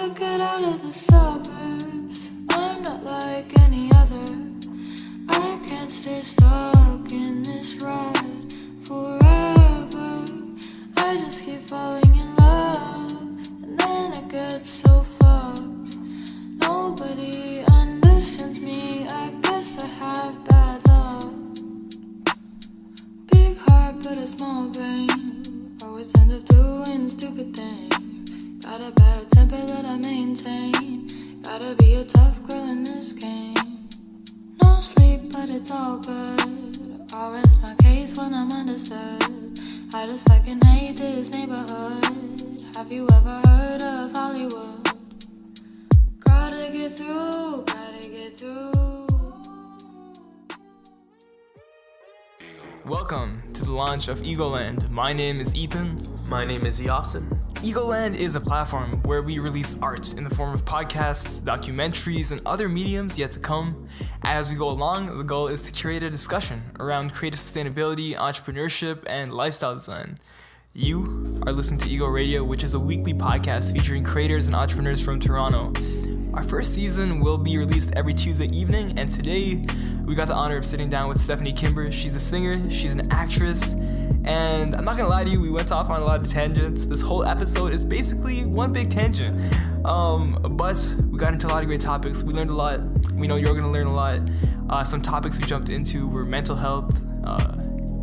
Gotta get out of the suburbs. I'm not like any other. I can't stay stuck in this ride forever. I just keep falling in love, and then it gets so fucked. Nobody understands me. I guess I have bad luck. Big heart but a small brain. Always end up doing stupid things. Got a bad temper that I maintain. Gotta be a tough girl in this game. No sleep, but it's all good. I'll rest my case when I'm understood. I just fucking hate this neighborhood. Have you ever heard of Hollywood? Gotta get through, gotta get through. Welcome to the launch of EGOLAND. My name is Ethan. My name is Yasin. EGOLAND is a platform where we release art in the form of podcasts, documentaries, and other mediums yet to come. As we go along, the goal is to curate a discussion around creative sustainability, entrepreneurship, and lifestyle design. You are listening to Ego Radio, which is a weekly podcast featuring creators and entrepreneurs from Toronto. Our first season will be released every Tuesday evening, and today we got the honor of sitting down with Stefani Kimber. She's a singer, she's an actress, and I'm not gonna lie to you, we went off on a lot of tangents. This whole episode is basically one big tangent. But we got into a lot of great topics. We learned a lot. We know you're gonna learn a lot. Some topics we jumped into were mental health,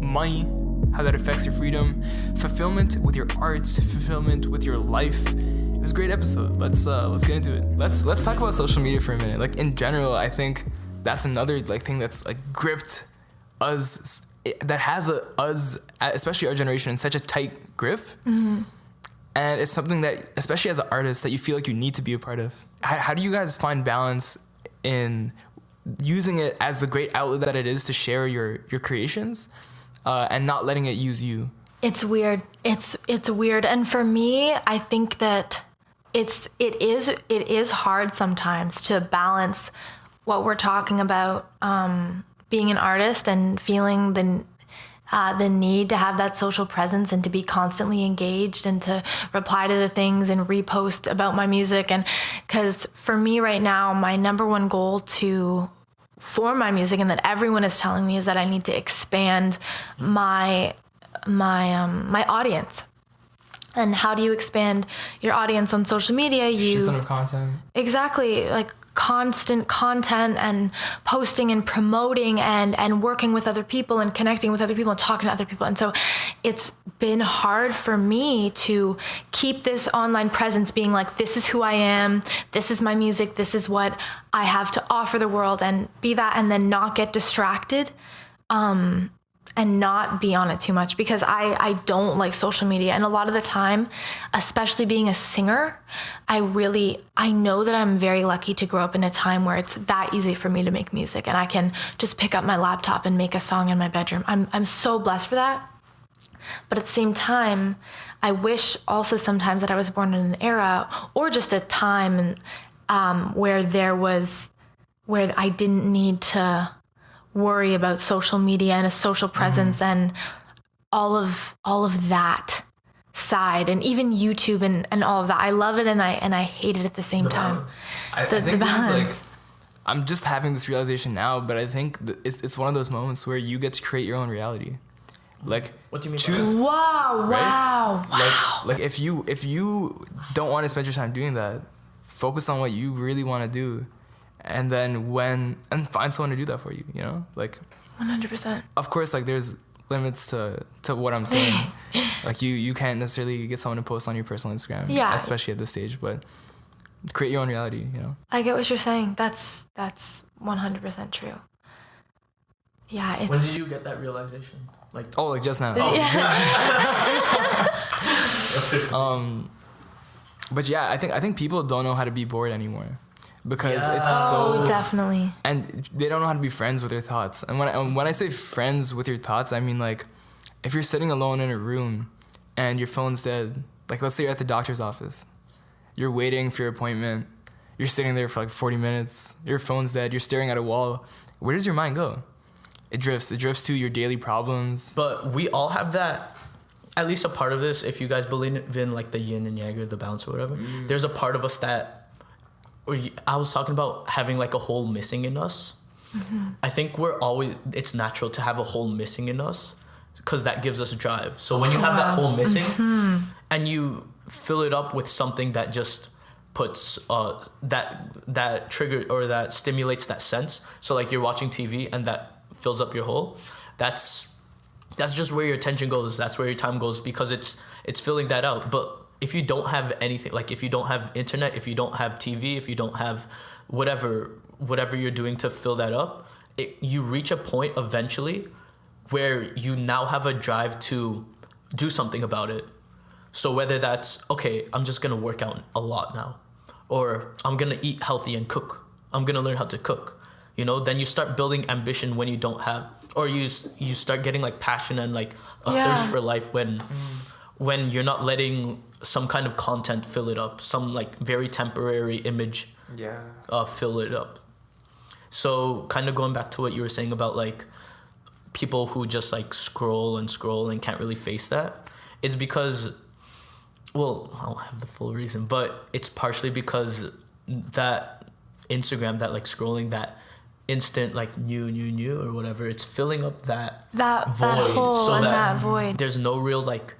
money, how that affects your freedom, fulfillment with your art, fulfillment with your life. It was a great episode. Let's get into it. Let's talk about social media for a minute. Like in general, I think that's another thing that's gripped us, that has us, especially our generation, in such a tight grip. Mm-hmm. And it's something that, especially as an artist, that you feel like you need to be a part of. How do you guys find balance in using it as the great outlet that it is to share your creations, and not letting it use you? It's weird. It's weird. And for me, I think that it is hard sometimes to balance what we're talking about, being an artist and feeling the need to have that social presence and to be constantly engaged and to reply to the things and repost about my music. And because for me right now, my number one goal for my music, and that everyone is telling me, is that I need to expand my audience. And how do you expand your audience on social media? Shit ton of content. Exactly, like constant content and posting and promoting and working with other people and connecting with other people and talking to other people. And so it's been hard for me to keep this online presence being like, this is who I am, this is my music, this is what I have to offer the world, and be that, and then not get distracted. And not be on it too much, because I don't like social media. And a lot of the time, especially being a singer, I know that I'm very lucky to grow up in a time where it's that easy for me to make music, and I can just pick up my laptop and make a song in my bedroom. I'm so blessed for that. But at the same time, I wish also sometimes that I was born in an era or just a time where I didn't need to worry about social media and a social presence, and all of that side, and even YouTube and all of that. I love it and I hate it at the same time. I think this is I'm just having this realization now, but I think it's one of those moments where you get to create your own reality. Like, what do you mean? Choose. Wow. Like if you don't want to spend your time doing that, focus on what you really want to do. And then find someone to do that for you, you know? Like 100%. Of course, there's limits to what I'm saying. Like you can't necessarily get someone to post on your personal Instagram, especially at this stage, but create your own reality, you know? I get what you're saying. That's 100% true. Yeah, it's... When did you get that realization? Like just now. But yeah, I think people don't know how to be bored anymore. Because it's so... definitely. And they don't know how to be friends with their thoughts. And when I say friends with your thoughts, I mean, if you're sitting alone in a room and your phone's dead, let's say you're at the doctor's office, you're waiting for your appointment, you're sitting there for 40 minutes, your phone's dead, you're staring at a wall, where does your mind go? It drifts to your daily problems. But we all have that at least a part of this, if you guys believe in like the yin and yang or the balance or whatever, there's a part of us that, I was talking about having like a hole missing in us. I think it's natural to have a hole missing in us because that gives us drive. So when you have that hole missing and you fill it up with something that just puts that trigger or that stimulates that sense. So like you're watching TV and that fills up your hole. That's just where your attention goes. That's where your time goes because it's filling that out. But if you don't have anything, like if you don't have internet, if you don't have TV, if you don't have whatever you're doing to fill that up, you reach a point eventually where you now have a drive to do something about it. So whether that's, okay, I'm just going to work out a lot now, or I'm going to eat healthy and cook. I'm going to learn how to cook. Then you start building ambition when you don't have, or you start getting like passion and like a thirst for life when you're not letting some kind of content fill it up, some like very temporary image fill it up. So kind of going back to what you were saying about like people who just like scroll and can't really face that, it's because, well, I don't have the full reason, but it's partially because that Instagram, that like scrolling, that instant like new or whatever, it's filling up that void. That hole so and that that void. There's no real like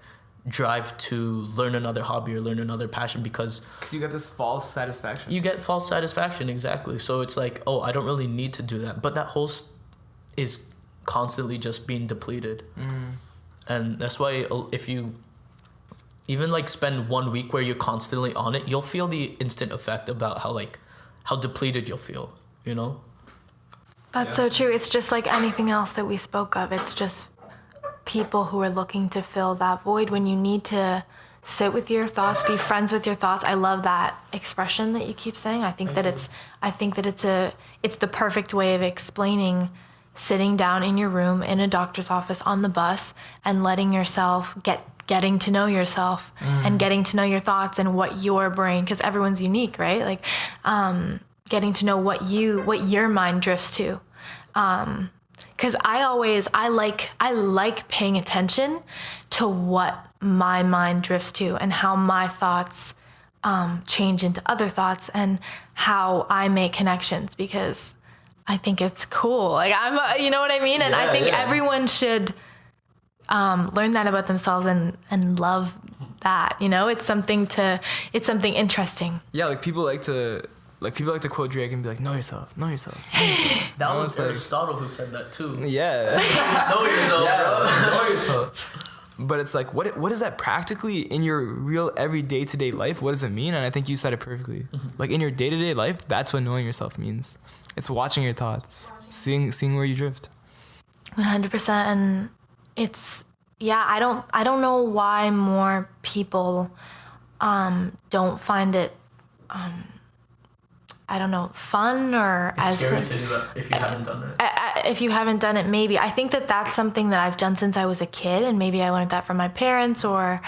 drive to learn another hobby or learn another passion because you get this false satisfaction. You get false satisfaction, exactly. So it's like, oh, I don't really need to do that. But that hole is constantly just being depleted. And that's why if you even like spend 1 week where you're constantly on it, you'll feel the instant effect about how depleted you'll feel, That's so true. It's just like anything else that we spoke of. It's just people who are looking to fill that void when you need to sit with your thoughts, be friends with your thoughts. I love that expression that you keep saying. I think that it's the perfect way of explaining sitting down in your room, in a doctor's office, on the bus, and letting yourself getting to know yourself and getting to know your thoughts and what your brain, because everyone's unique, right? Like getting to know what your mind drifts to. Because I like paying attention to what my mind drifts to and how my thoughts change into other thoughts and how I make connections, because I think it's cool. Like you know what I mean? And I think everyone should learn that about themselves and love that. It's something interesting. Yeah, like people like to quote Drake and be like, know yourself. Know yourself. That was Aristotle who said that too. Yeah. Know yourself, bro. Know yourself. But it's like, what is that practically in your real every day-to-day life? What does it mean? And I think you said it perfectly. Like in your day-to-day life, that's what knowing yourself means. It's watching your thoughts, seeing where you drift. 100%. And it's, I don't know why more people don't find it I don't know, fun or it's scary to do that if you haven't done it. If you haven't done it, maybe. I think that's something that I've done since I was a kid, and maybe I learned that from my parents, or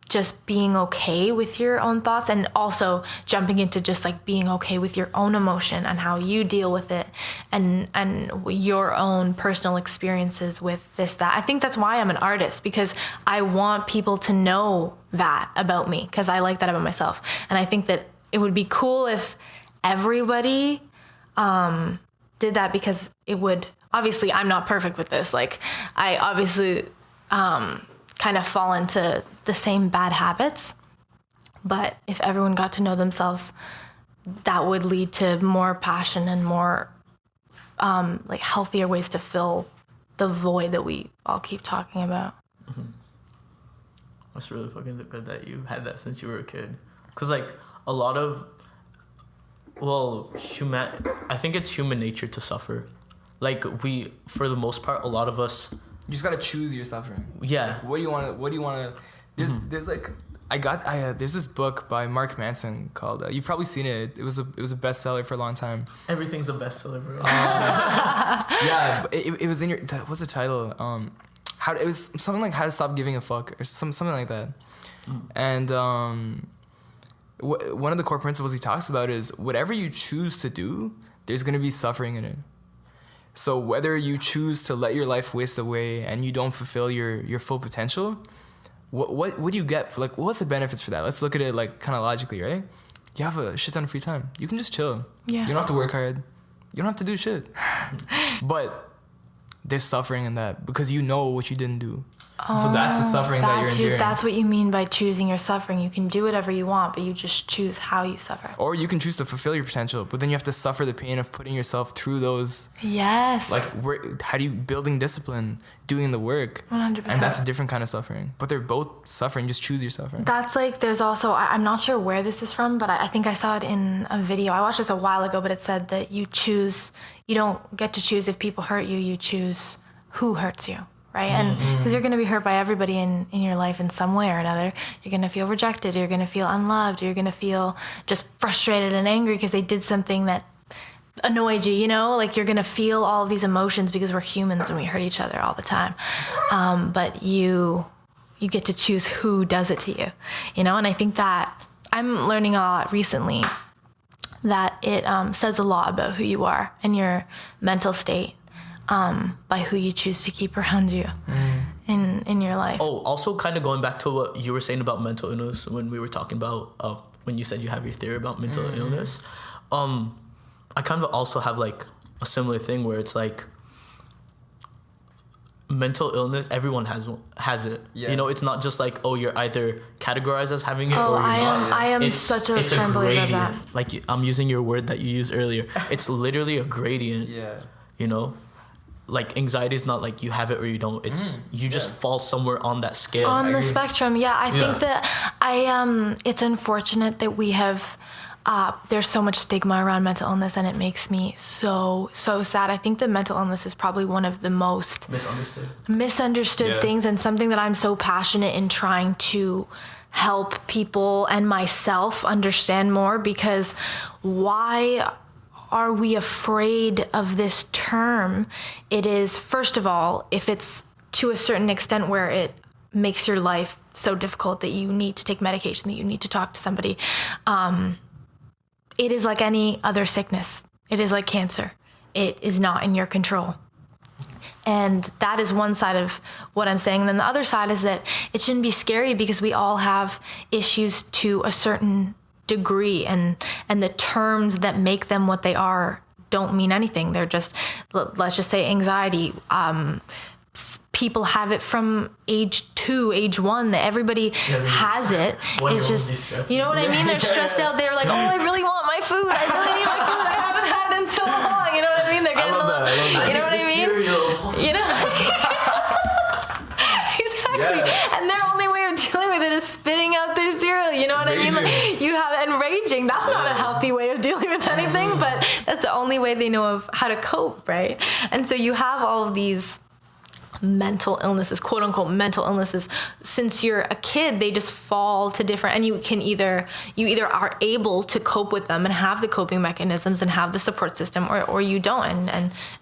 just being okay with your own thoughts, and also jumping into just like being okay with your own emotion and how you deal with it, and your own personal experiences with this, that. I think that's why I'm an artist, because I want people to know that about me, because I like that about myself. And I think that it would be cool if everybody did that, because it would, obviously I'm not perfect with this. Like I obviously kind of fall into the same bad habits, but if everyone got to know themselves, that would lead to more passion and more like healthier ways to fill the void that we all keep talking about. That's really fucking good that you had that since you were a kid. Because like a lot of, I think it's human nature to suffer. Like for the most part, a lot of us, you just gotta choose your suffering. Yeah. Like, what do you want to? There's like there's this book by Mark Manson called you've probably seen it. It was a bestseller for a long time. Everything's a bestseller, bro. Yeah, it was in your, what's the title? It was something like How to Stop Giving a Fuck or something like that. And one of the core principles he talks about is whatever you choose to do, there's gonna be suffering in it. So whether you choose to let your life waste away and you don't fulfill your full potential, what do you get for, like, what's the benefits for that? Let's look at it like kind of logically, right? You have a shit ton of free time. You can just chill. Yeah. You don't have to work hard. You don't have to do shit. But there's suffering in that because you know what you didn't do. So that's the suffering that you're enduring. That's what you mean by choosing your suffering. You can do whatever you want, but you just choose how you suffer. Or you can choose to fulfill your potential, but then you have to suffer the pain of putting yourself through those. Yes. Like, how do you building discipline, doing the work? 100%. And that's a different kind of suffering. But they're both suffering. Just choose your suffering. That's like, there's also, I'm not sure where this is from, but I think I saw it in a video. I watched this a while ago, but it said that you don't get to choose if people hurt you, you choose who hurts you. Right? And because you're going to be hurt by everybody in your life in some way or another. You're going to feel rejected. You're going to feel unloved. You're going to feel just frustrated and angry because they did something that annoyed you, you know? Like, you're going to feel all of these emotions because we're humans and we hurt each other all the time. But you get to choose who does it to you, you know? And I think that I'm learning a lot recently that it says a lot about who you are and your mental state. By who you choose to keep around you in your life. Oh, also kind of going back to what you were saying about mental illness when we were talking about, when you said you have your theory about mental illness. I kind of also have like a similar thing where it's like mental illness, everyone has it. Yeah. You know, it's not just like, oh, you're either categorized as having it or you're not. I am such a firm believer of that. Like, I'm using your word that you used earlier. It's literally a gradient. Yeah. You know? Like, anxiety is not like you have it or you don't. It's you just fall somewhere on that scale. On the spectrum, yeah. I think that it's unfortunate that we have, there's so much stigma around mental illness, and it makes me so sad. I think that mental illness is probably one of the most misunderstood things, and something that I'm so passionate in trying to help people and myself understand more, because why are we afraid of this term? It is, first of all, if it's to a certain extent where it makes your life so difficult that you need to take medication, that you need to talk to somebody, it is like any other sickness. It is like cancer. It is not in your control. And that is one side of what I'm saying. And then the other side is that it shouldn't be scary, because we all have issues to a certain degree, and the terms that make them what they are don't mean anything. They're just, let's just say anxiety. People have it from age 2, age 1, that everybody has it. It's just, you know what I mean? They're stressed out. They're like, oh, I really want my food. I really need my food. I haven't had it in so long. You know what I mean? They're getting I love that. You know what I mean? You know? Exactly. Yeah. And their only way of dealing with it is spitting out their cereal. You know what I mean? Like, you have, and raging. That's not a healthy way of dealing with anything, but that's the only way they know of how to cope, right? And so you have all of these mental illnesses, quote unquote mental illnesses. Since you're a kid, they just fall to different, and you either are able to cope with them and have the coping mechanisms and have the support system, or you don't,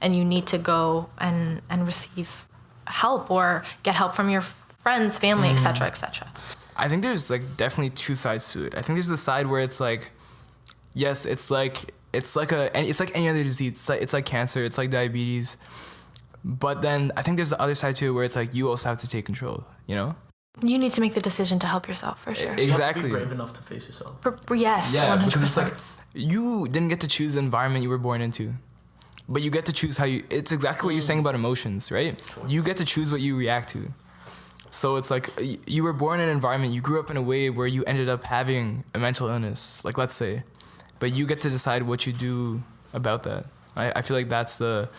and you need to go and receive help or get help from your friends, family, etc., etc. I think there's like definitely two sides to it. I think there's the side where it's like, yes, it's like any other disease. It's like cancer. It's like diabetes. But then I think there's the other side to it where it's like you also have to take control, you know? You need to make the decision to help yourself, for sure. Exactly. You have to be brave enough to face yourself. Yes, yeah, 100%. Because it's like you didn't get to choose the environment you were born into, but you get to choose how you... It's exactly what you're saying about emotions, right? You get to choose what you react to. So it's like you were born in an environment, you grew up in a way where you ended up having a mental illness, like let's say, but you get to decide what you do about that. I feel like that's the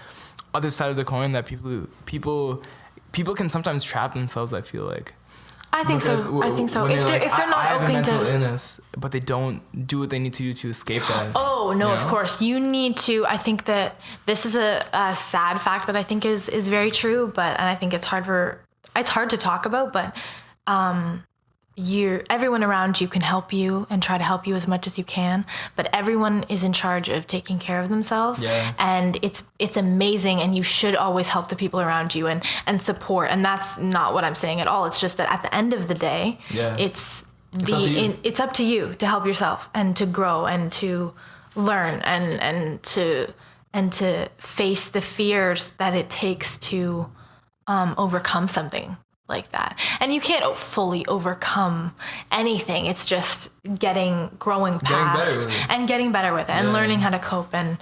other side of the coin that people can sometimes trap themselves, I feel like. I think so. If they're not I have open a mental to illness, but they don't do what they need to do to escape that. Oh no, of course you need to. I think that this is a sad fact that I think is very true, and I think it's hard to talk about, but everyone around you can help you and try to help you as much as you can, but everyone is in charge of taking care of themselves. Yeah. And it's amazing, and you should always help the people around you and support. And that's not what I'm saying at all. It's just that at the end of the day, it's up to you to help yourself and to grow and to learn and to to face the fears that it takes to overcome something like that. And you can't fully overcome anything. It's just growing past and getting better with it and learning how to cope and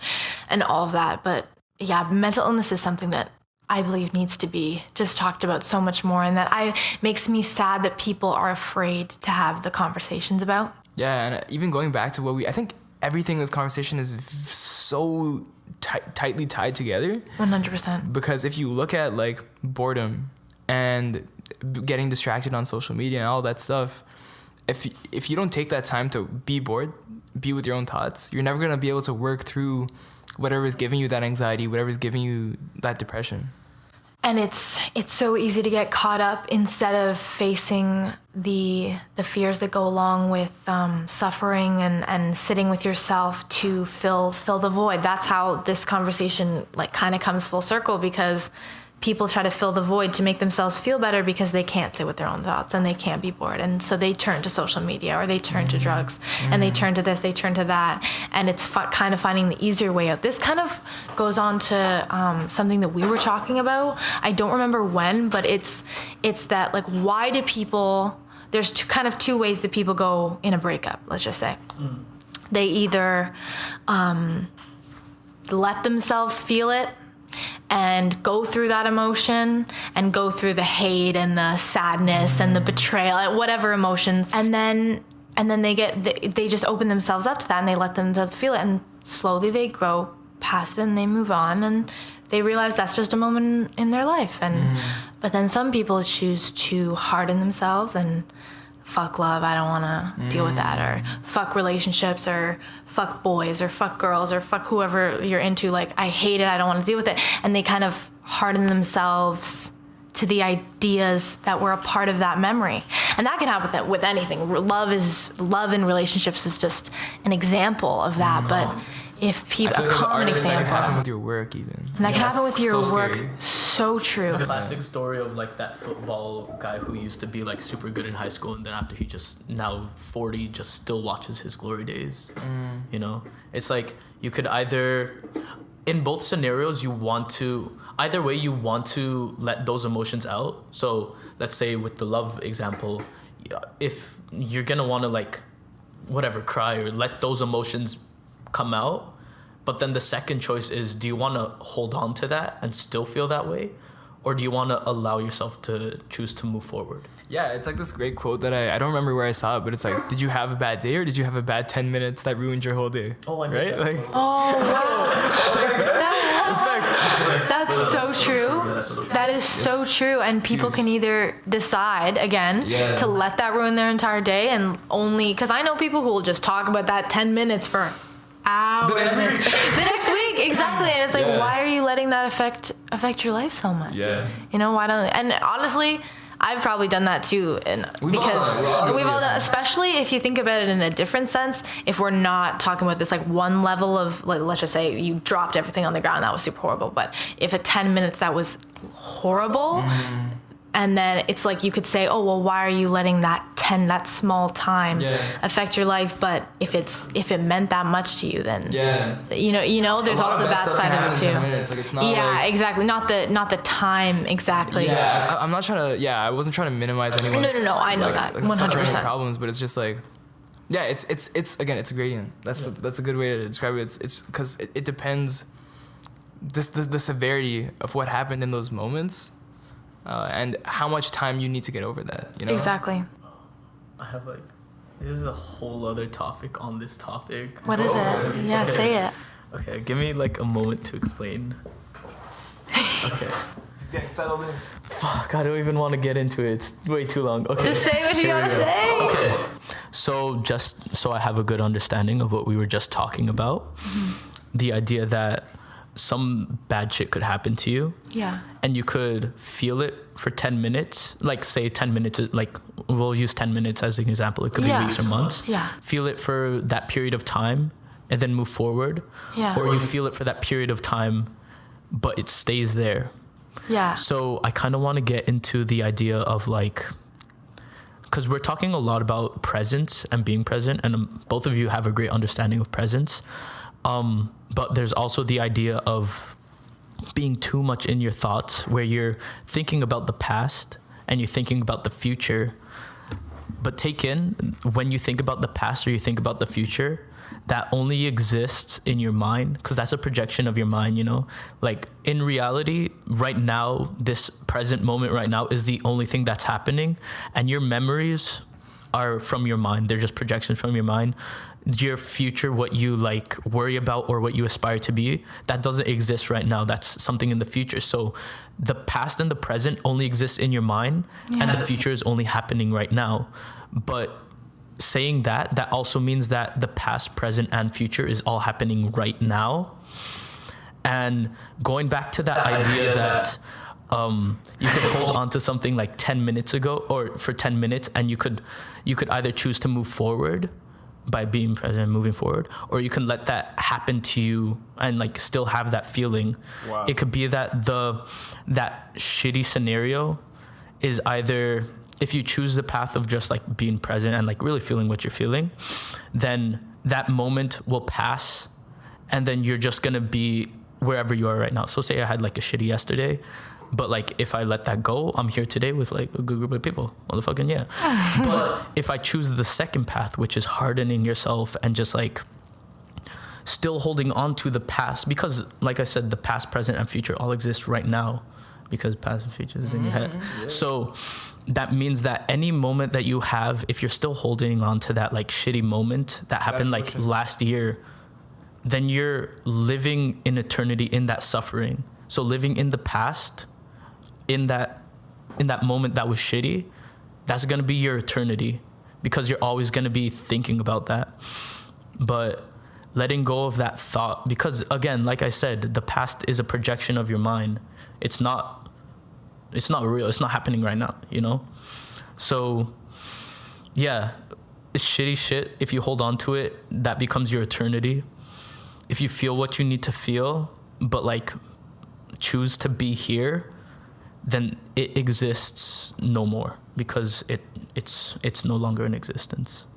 all of that. But yeah, mental illness is something that I believe needs to be just talked about so much more, and that makes me sad that people are afraid to have the conversations about. Yeah, and even going back to I think everything in this conversation is so tightly tied together. 100%. Because if you look at like boredom and getting distracted on social media and all that stuff, if you don't take that time to be bored, be with your own thoughts, you're never gonna be able to work through whatever is giving you that anxiety, whatever is giving you that depression. And it's so easy to get caught up instead of facing the fears that go along with suffering and sitting with yourself to fill the void. That's how this conversation like kind of comes full circle, because people try to fill the void to make themselves feel better because they can't sit with their own thoughts and they can't be bored. And so they turn to social media, or they turn to drugs, and they turn to this, they turn to that. And it's kind of finding the easier way out. This kind of goes on to something that we were talking about. I don't remember when, but it's that, like, why do people, there's two ways that people go in a breakup, let's just say. They either let themselves feel it and go through that emotion and go through the hate and the sadness and the betrayal, whatever emotions, and then they just open themselves up to that and they let themselves feel it, and slowly they grow past it and they move on and they realize that's just a moment in their life. And but then some people choose to harden themselves and fuck love, I don't want to deal with that, or fuck relationships, or fuck boys, or fuck girls, or fuck whoever you're into, like, I hate it, I don't want to deal with it. And they kind of harden themselves to the ideas that were a part of that memory. And that can happen with anything. Love in relationships is just an example of that. But if people, a common example. That can happen with your work even. And that can happen with your work. Scary. So true. The classic story of like that football guy who used to be like super good in high school, and then after he just now 40 just still watches his glory days. You know, it's like you could either, in both scenarios, you want to let those emotions out. So let's say with the love example, if you're gonna want to like whatever cry or let those emotions come out. But then the second choice is, do you want to hold on to that and still feel that way? Or do you want to allow yourself to choose to move forward? Yeah, it's like this great quote that I don't remember where I saw it, but it's like, did you have a bad day or did you have a bad 10 minutes that ruined your whole day? Oh, I know right? that. Like, That's so true. That is so true. And people can either decide, again, to let that ruin their entire day, and only, because I know people who will just talk about that 10 minutes for hours. The next week, exactly. And it's like, why are you letting that affect your life so much? Yeah. You know, why don't? And honestly, I've probably done that too, and we've all done, especially if you think about it in a different sense. If we're not talking about this like one level of, like, let's just say you dropped everything on the ground, that was super horrible. But if at 10 minutes that was horrible. And then it's like you could say, oh, well, why are you letting that small time affect your life? But if it meant that much to you, then you know, there's also that side of it too. 10 minutes. Like, it's not exactly. Not the time exactly. Yeah, I'm not trying to. I wasn't trying to minimize anyone's. No. I know that 100% problems, but it's just like, it's again, it's a gradient. That's a good way to describe it. It's because it depends. The severity of what happened in those moments. And how much time you need to get over that, you know? Exactly. I have this is a whole other topic on this topic. What is it? Yeah, okay. Say it. Okay, give me like a moment to explain. Okay. He's getting settled in. Fuck, I don't even want to get into it. It's way too long. Okay. Just say what you want to say. Okay. So just so I have a good understanding of what we were just talking about, the idea that some bad shit could happen to you. Yeah. And you could feel it for 10 minutes. Like, say 10 minutes, like, we'll use 10 minutes as an example. It could be weeks or months. Yeah. Feel it for that period of time and then move forward. Yeah. Or you feel it for that period of time, but it stays there. Yeah. So I kind of want to get into the idea of like, because we're talking a lot about presence and being present, and both of you have a great understanding of presence. But there's also the idea of being too much in your thoughts, where you're thinking about the past and you're thinking about the future. But take in, when you think about the past or you think about the future, that only exists in your mind, because that's a projection of your mind, you know? Like, in reality, right now, this present moment right now is the only thing that's happening, and your memories are from your mind. They're just projections from your mind. Your future, what you like worry about or what you aspire to be, that doesn't exist right now. That's something in the future. So the past and the present only exists in your mind, and the future is only happening right now. But saying that also means that the past, present, and future is all happening right now. And going back to that idea that you could hold on to something like 10 minutes ago, or for 10 minutes, and you could either choose to move forward by being present and moving forward, or you can let that happen to you and like still have that feeling. Wow. It could be that that shitty scenario is either, if you choose the path of just like being present and like really feeling what you're feeling, then that moment will pass, and then you're just gonna be wherever you are right now. So say I had like a shitty yesterday, but like if I let that go, I'm here today with like a good group of people. Motherfucking yeah. But if I choose the second path, which is hardening yourself and just like still holding on to the past, because like I said, the past, present, and future all exist right now, because past and future is in your head. Yeah. So that means that any moment that you have, if you're still holding on to that like shitty moment that happened like last year, then you're living in eternity in that suffering. So living in the past, in that moment that was shitty, that's going to be your eternity, because you're always going to be thinking about that. But letting go of that thought, because again, like I said, the past is a projection of your mind. It's not real. It's not happening right now, you know? So yeah, it's shitty shit. If you hold on to it, that becomes your eternity. If you feel what you need to feel, but like choose to be here, then it exists no more, because it's no longer in existence.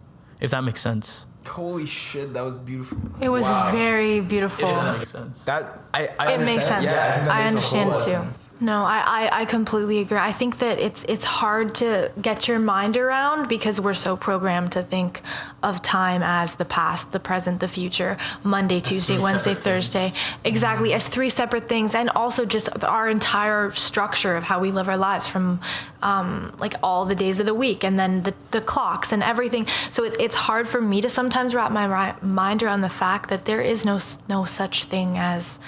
If that makes sense. Holy shit, that was beautiful. It was very beautiful. If that makes sense. It makes sense. Yeah, I understand too. No, I completely agree. I think that it's hard to get your mind around, because we're so programmed to think of time as the past, the present, the future, Monday, Tuesday, Wednesday, Thursday. Exactly, as three separate things, and also just our entire structure of how we live our lives, from like all the days of the week, and then the clocks and everything. So it's hard for me to sometimes wrap my mind around the fact that there is no such thing as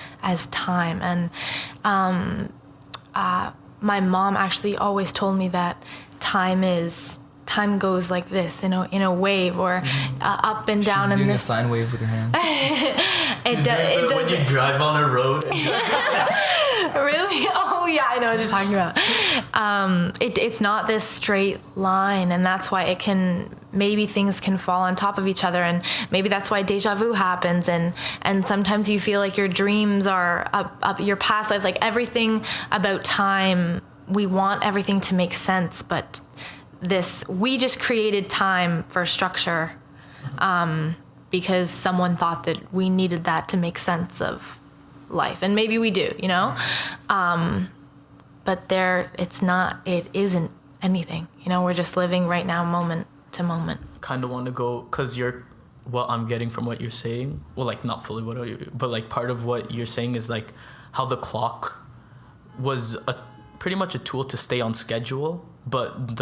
time. And my mom actually always told me that time goes like this, in a wave, or up and down. She's in doing this a sine wave with her hands. It does. When you drive on a road. Really? Oh yeah, I know what you're talking about. It's not this straight line, and that's why maybe things can fall on top of each other, and maybe that's why deja vu happens, and sometimes you feel like your dreams are up your past life, like everything about time. We want everything to make sense, but we just created time for structure, because someone thought that we needed that to make sense of life, and maybe we do, you know, but it isn't anything, you know. We're just living right now, moment to moment. Kind of want to go, because what I'm getting from what you're saying, well, like not fully but like part of what you're saying is like how the clock was pretty much a tool to stay on schedule, but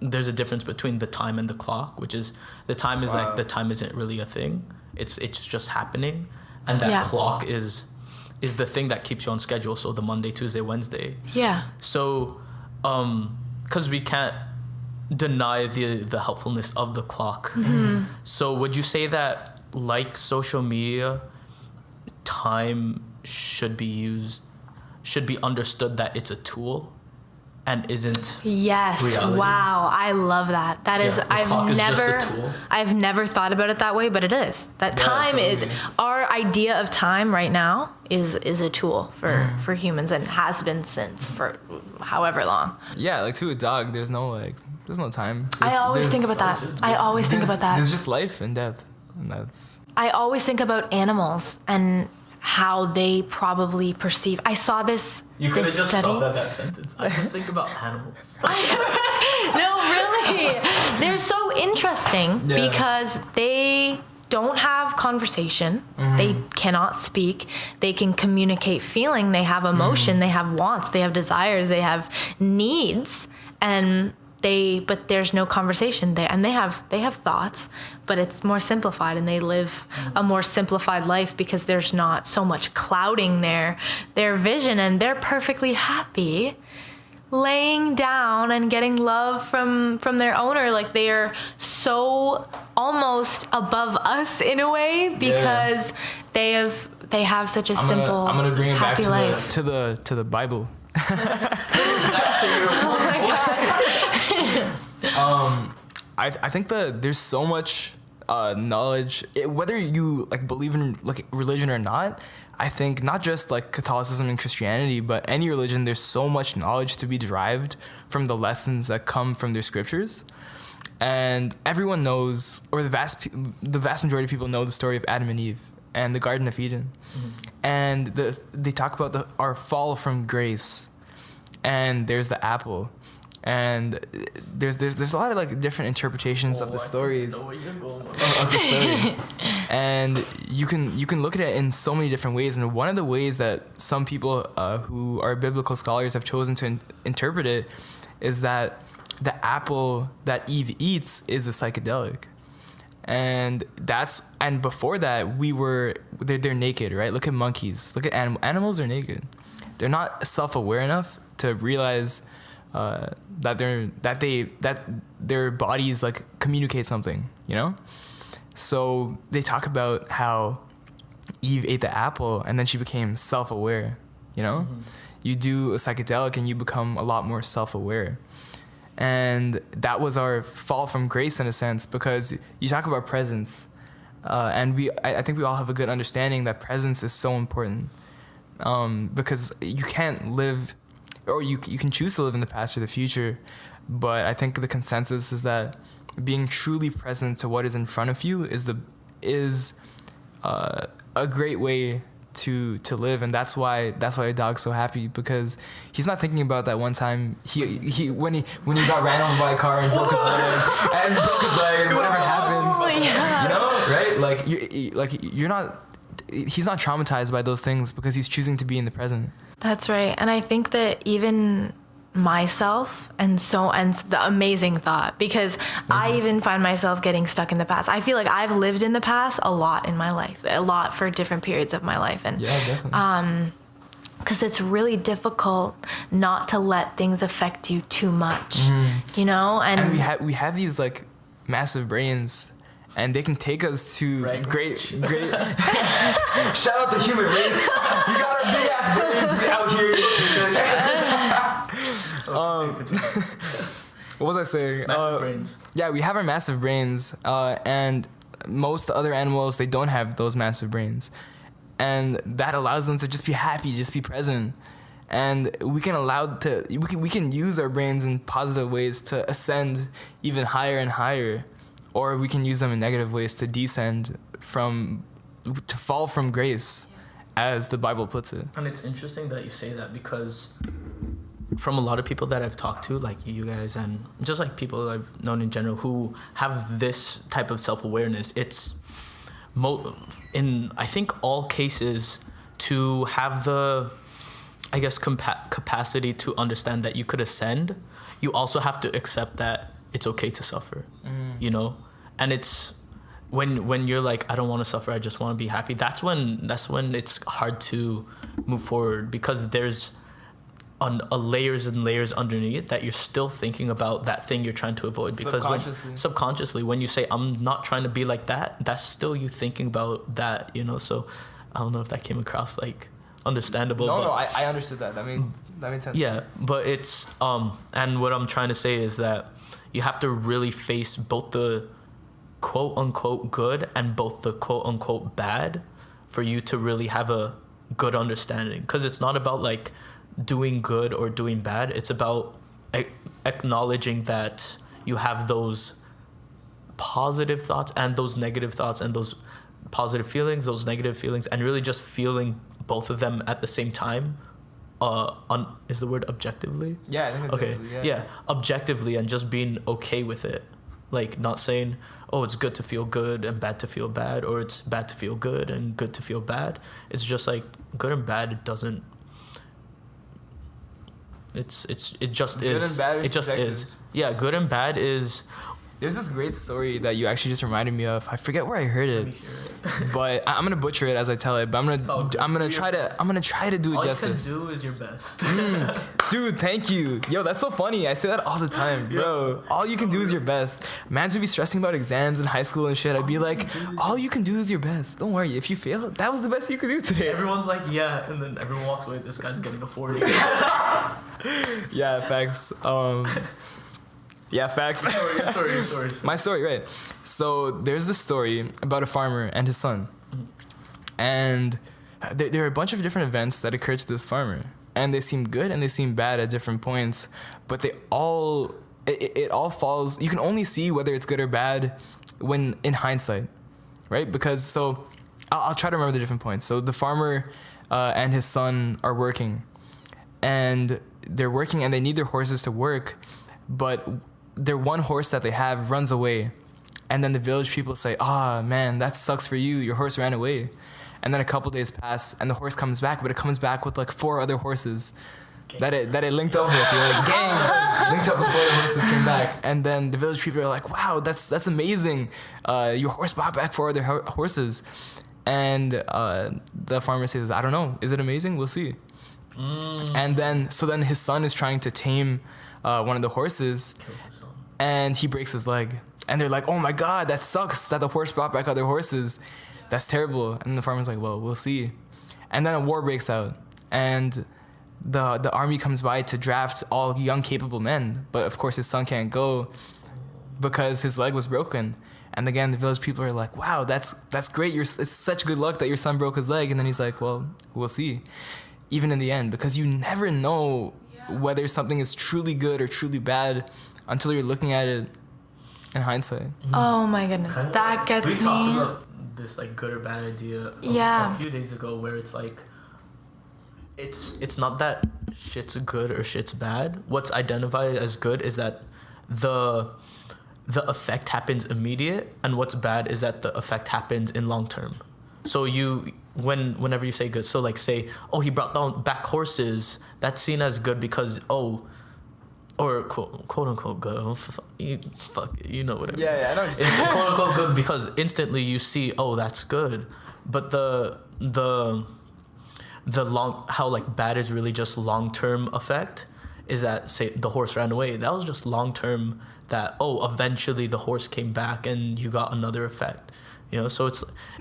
there's a difference between the time and the clock, which is the time is like the time isn't really a thing. It's just happening, and that clock is the thing that keeps you on schedule. So the Monday, Tuesday, Wednesday. Yeah. So, because we can't deny the helpfulness of the clock. Mm-hmm. So would you say that, like social media, time should be understood that it's a tool and isn't reality? Wow, I love that. That is, I've never thought about it that way, but it is. That time totally. Our idea of time right now is a tool for humans, and has been since for however long. Yeah, like to a dog, there's no time. I always think about that. There's just life and death. And that's... I always think about animals and how they probably perceive. I saw this. You could have just study. stopped at that sentence. I just think about animals. No, really. They're so interesting because they don't have conversation. They cannot speak. They can communicate feeling. They have emotion. They have wants. They have desires. They have needs. But there's no conversation. They have thoughts, but it's more simplified, and they live a more simplified life because there's not so much clouding their vision, and they're perfectly happy laying down and getting love from their owner. Like, they are so almost above us in a way because they have such a simple, I'm gonna bring it back happy life. to the Bible. Oh my God. I think that there's so much knowledge, whether you like believe in like religion or not. I think not just like Catholicism and Christianity, but any religion, there's so much knowledge to be derived from the lessons that come from their scriptures. And everyone knows, or the vast majority of people know the story of Adam and Eve and the Garden of Eden. And they talk about our fall from grace. And there's the apple. And there's a lot of like different interpretations of the stories of the story, and you can look at it in so many different ways. And one of the ways that some people who are biblical scholars have chosen to interpret it is that the apple that Eve eats is a psychedelic, and before that they're naked, right? Look at monkeys. Look at animals are naked. They're not self-aware enough to realize that their bodies like communicate something, you know? So they talk about how Eve ate the apple and then she became self-aware, you know? You do a psychedelic and you become a lot more self-aware. And that was our fall from grace in a sense, because you talk about presence, and I think we all have a good understanding that presence is so important, because you can't live, or you can choose to live in the past or the future, but I think the consensus is that being truly present to what is in front of you is a great way to live. And that's why a dog's so happy, because he's not thinking about that one time he when he got ran over by a car and broke his leg and whatever happened, you know, right? He's not traumatized by those things because he's choosing to be in the present. That's right. And I think that even myself and the amazing thought, because I even find myself getting stuck in the past. I feel like I've lived in the past a lot in my life, a lot for different periods of my life. And yeah, definitely. Because it's really difficult not to let things affect you too much, you know? And we have these like massive brains, and they can take us to great. Shout out the human race. You got our big ass brains out here. What was I saying? Massive brains. Yeah, we have our massive brains, and most other animals, they don't have those massive brains, and that allows them to just be happy, just be present. And we can use our brains in positive ways to ascend even higher and higher, or we can use them in negative ways to to fall from grace, as the Bible puts it. And it's interesting that you say that, because from a lot of people that I've talked to, like you guys, and just like people I've known in general who have this type of self-awareness, it's in I think all cases to have the, I guess, capacity to understand that you could ascend, you also have to accept that it's okay to suffer, you know? And it's when you're like, I don't want to suffer, I just want to be happy, that's when it's hard to move forward, because there's a layers and layers underneath that you're still thinking about that thing you're trying to avoid. Because subconsciously, when you say, I'm not trying to be like that, that's still you thinking about that, you know? So I don't know if that came across like understandable. No, I understood that. That made sense. Yeah, but it's, and what I'm trying to say is that you have to really face both the quote unquote good and both the quote unquote bad for you to really have a good understanding. Because it's not about like doing good or doing bad. It's about acknowledging that you have those positive thoughts and those negative thoughts and those positive feelings, those negative feelings, and really just feeling both of them at the same time. Is the word objectively? Yeah, I think objectively, okay. Yeah, objectively, and just being okay with it. Like, not saying, oh, it's good to feel good and bad to feel bad, or it's bad to feel good and good to feel bad. It's just like good and bad. It doesn't. It just Good is. and bad is it just subjective. is. Yeah, good and bad is. There's this great story that you actually just reminded me of. I forget where I heard Let me it, hear it. but I'm gonna butcher it as I tell it. But all good. I'm gonna Do try your to do it All justice. you can do is your best. Dude, thank you. Yo, that's so funny. I say that all the time, bro. All you can do is your best. Mans would be stressing about exams in high school and shit. I'd be like, all you can do is your best. Don't worry. If you fail, that was the best you could do today. Everyone's like, yeah, and then everyone walks away. This guy's getting a 40. Yeah, facts. Yeah, facts. Your story. My story, right? So there's this story about a farmer and his son, and there are a bunch of different events that occurred to this farmer, and they seem good and they seem bad at different points, but it all falls. You can only see whether it's good or bad when in hindsight, right? Because so I'll try to remember the different points. So the farmer and his son are working, and they're working and they need their horses to work, but their one horse that they have runs away, and then the village people say, "Ah, man, that sucks for you. Your horse ran away." And then a couple days pass, and the horse comes back, but it comes back with like 4 other horses that it linked up with. You're like, gang, linked up with 4 other horses, came back, and then the village people are like, "Wow, that's amazing. Your horse brought back 4 other horses." And the farmer says, "I don't know. Is it amazing? We'll see." And then his son is trying to tame one of the horses, and he breaks his leg. And they're like, "Oh my God, that sucks that the horse brought back other horses. That's terrible." And the farmer's like, "Well, we'll see." And then a war breaks out, and the army comes by to draft all young, capable men. But of course, his son can't go because his leg was broken. And again, the village people are like, "Wow, that's great. It's such good luck that your son broke his leg." And then he's like, "Well, we'll see." Even in the end, because you never know whether something is truly good or truly bad until you're looking at it in hindsight. Oh my goodness, that gets we me. talked about this like good or bad idea a few days ago, where it's like it's not that shit's good or shit's bad. What's identified as good is that the effect happens immediate, and what's bad is that the effect happens in long term. So whenever you say good, so like say, "Oh, he brought back horses," that's seen as good because or quote unquote good. You know what I mean? Yeah, I know. It's quote unquote good because instantly you see, oh, that's good, but the long how like bad is really just long term effect is that, say, the horse ran away. That was just long term. That eventually the horse came back and you got another effect. You know, so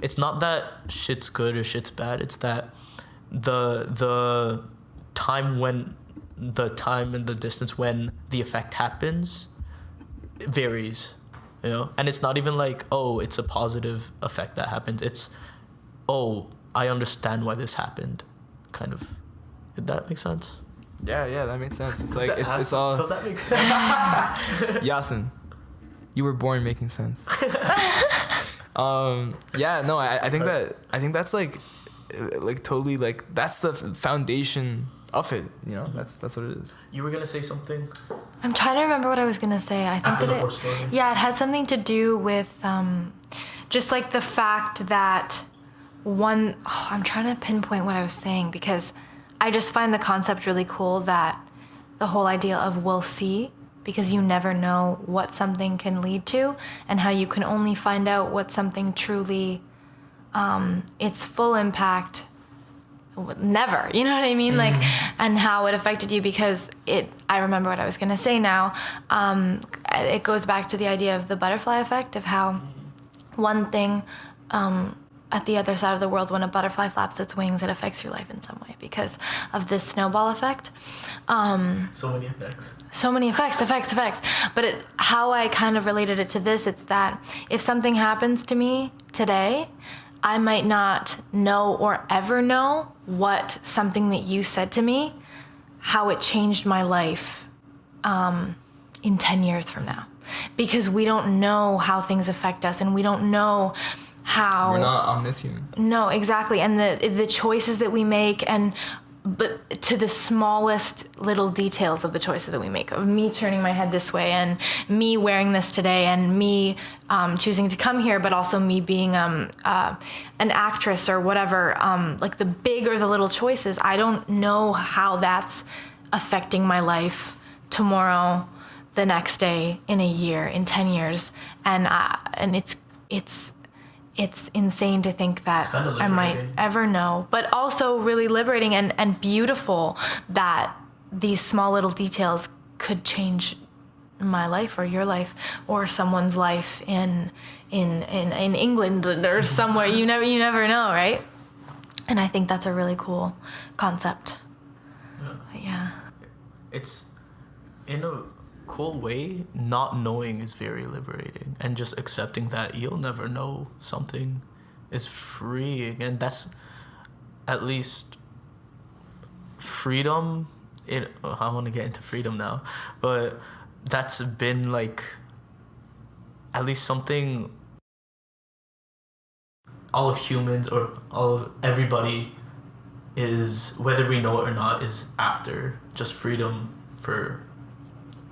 it's not that shit's good or shit's bad. It's that the time and the distance when the effect happens varies. You know, and it's not even like, oh, it's a positive effect that happens. It's, oh, I understand why this happened, kind of. Did that make sense? Yeah, that makes sense. It's like it's all. Does that make sense? Yasin, you were born making sense. Yeah, no, I think that's like totally like that's the foundation of it. You know, that's what it is. You were gonna say something. I'm trying to remember what I was gonna say. I think After that the horse story? Yeah, it had something to do with just like the fact that I'm trying to pinpoint what I was saying, because I just find the concept really cool, that the whole idea of "we'll see," because you never know what something can lead to, and how you can only find out what something truly, its full impact, never, you know what I mean? Like, and how it affected you, because I remember what I was gonna say now. It goes back to the idea of the butterfly effect, of how one thing, at the other side of the world, when a butterfly flaps its wings, it affects your life in some way because of this snowball effect. So many effects. But how I kind of related it to this, it's that if something happens to me today, I might not know or ever know what something that you said to me, how it changed my life in 10 years from now, because we don't know how things affect us, and we don't know how. We're not omniscient. No, exactly. And the choices that we make, but to the smallest little details of the choices that we make, of me turning my head this way, and me wearing this today, and me choosing to come here, but also me being an actress or whatever, like the big or the little choices. I don't know how that's affecting my life tomorrow, the next day, in a year, in 10 years. And it's insane to think that I might ever know, but also really liberating and beautiful that these small little details could change my life or your life or someone's life in England or somewhere. You never know, right? And I think that's a really cool concept. Yeah. It's in a cool way, not knowing is very liberating, and just accepting that you'll never know something is freeing. And that's at least freedom. I want to get into freedom now, but that's been like at least something all of humans or all of everybody is, whether we know it or not, is after just freedom for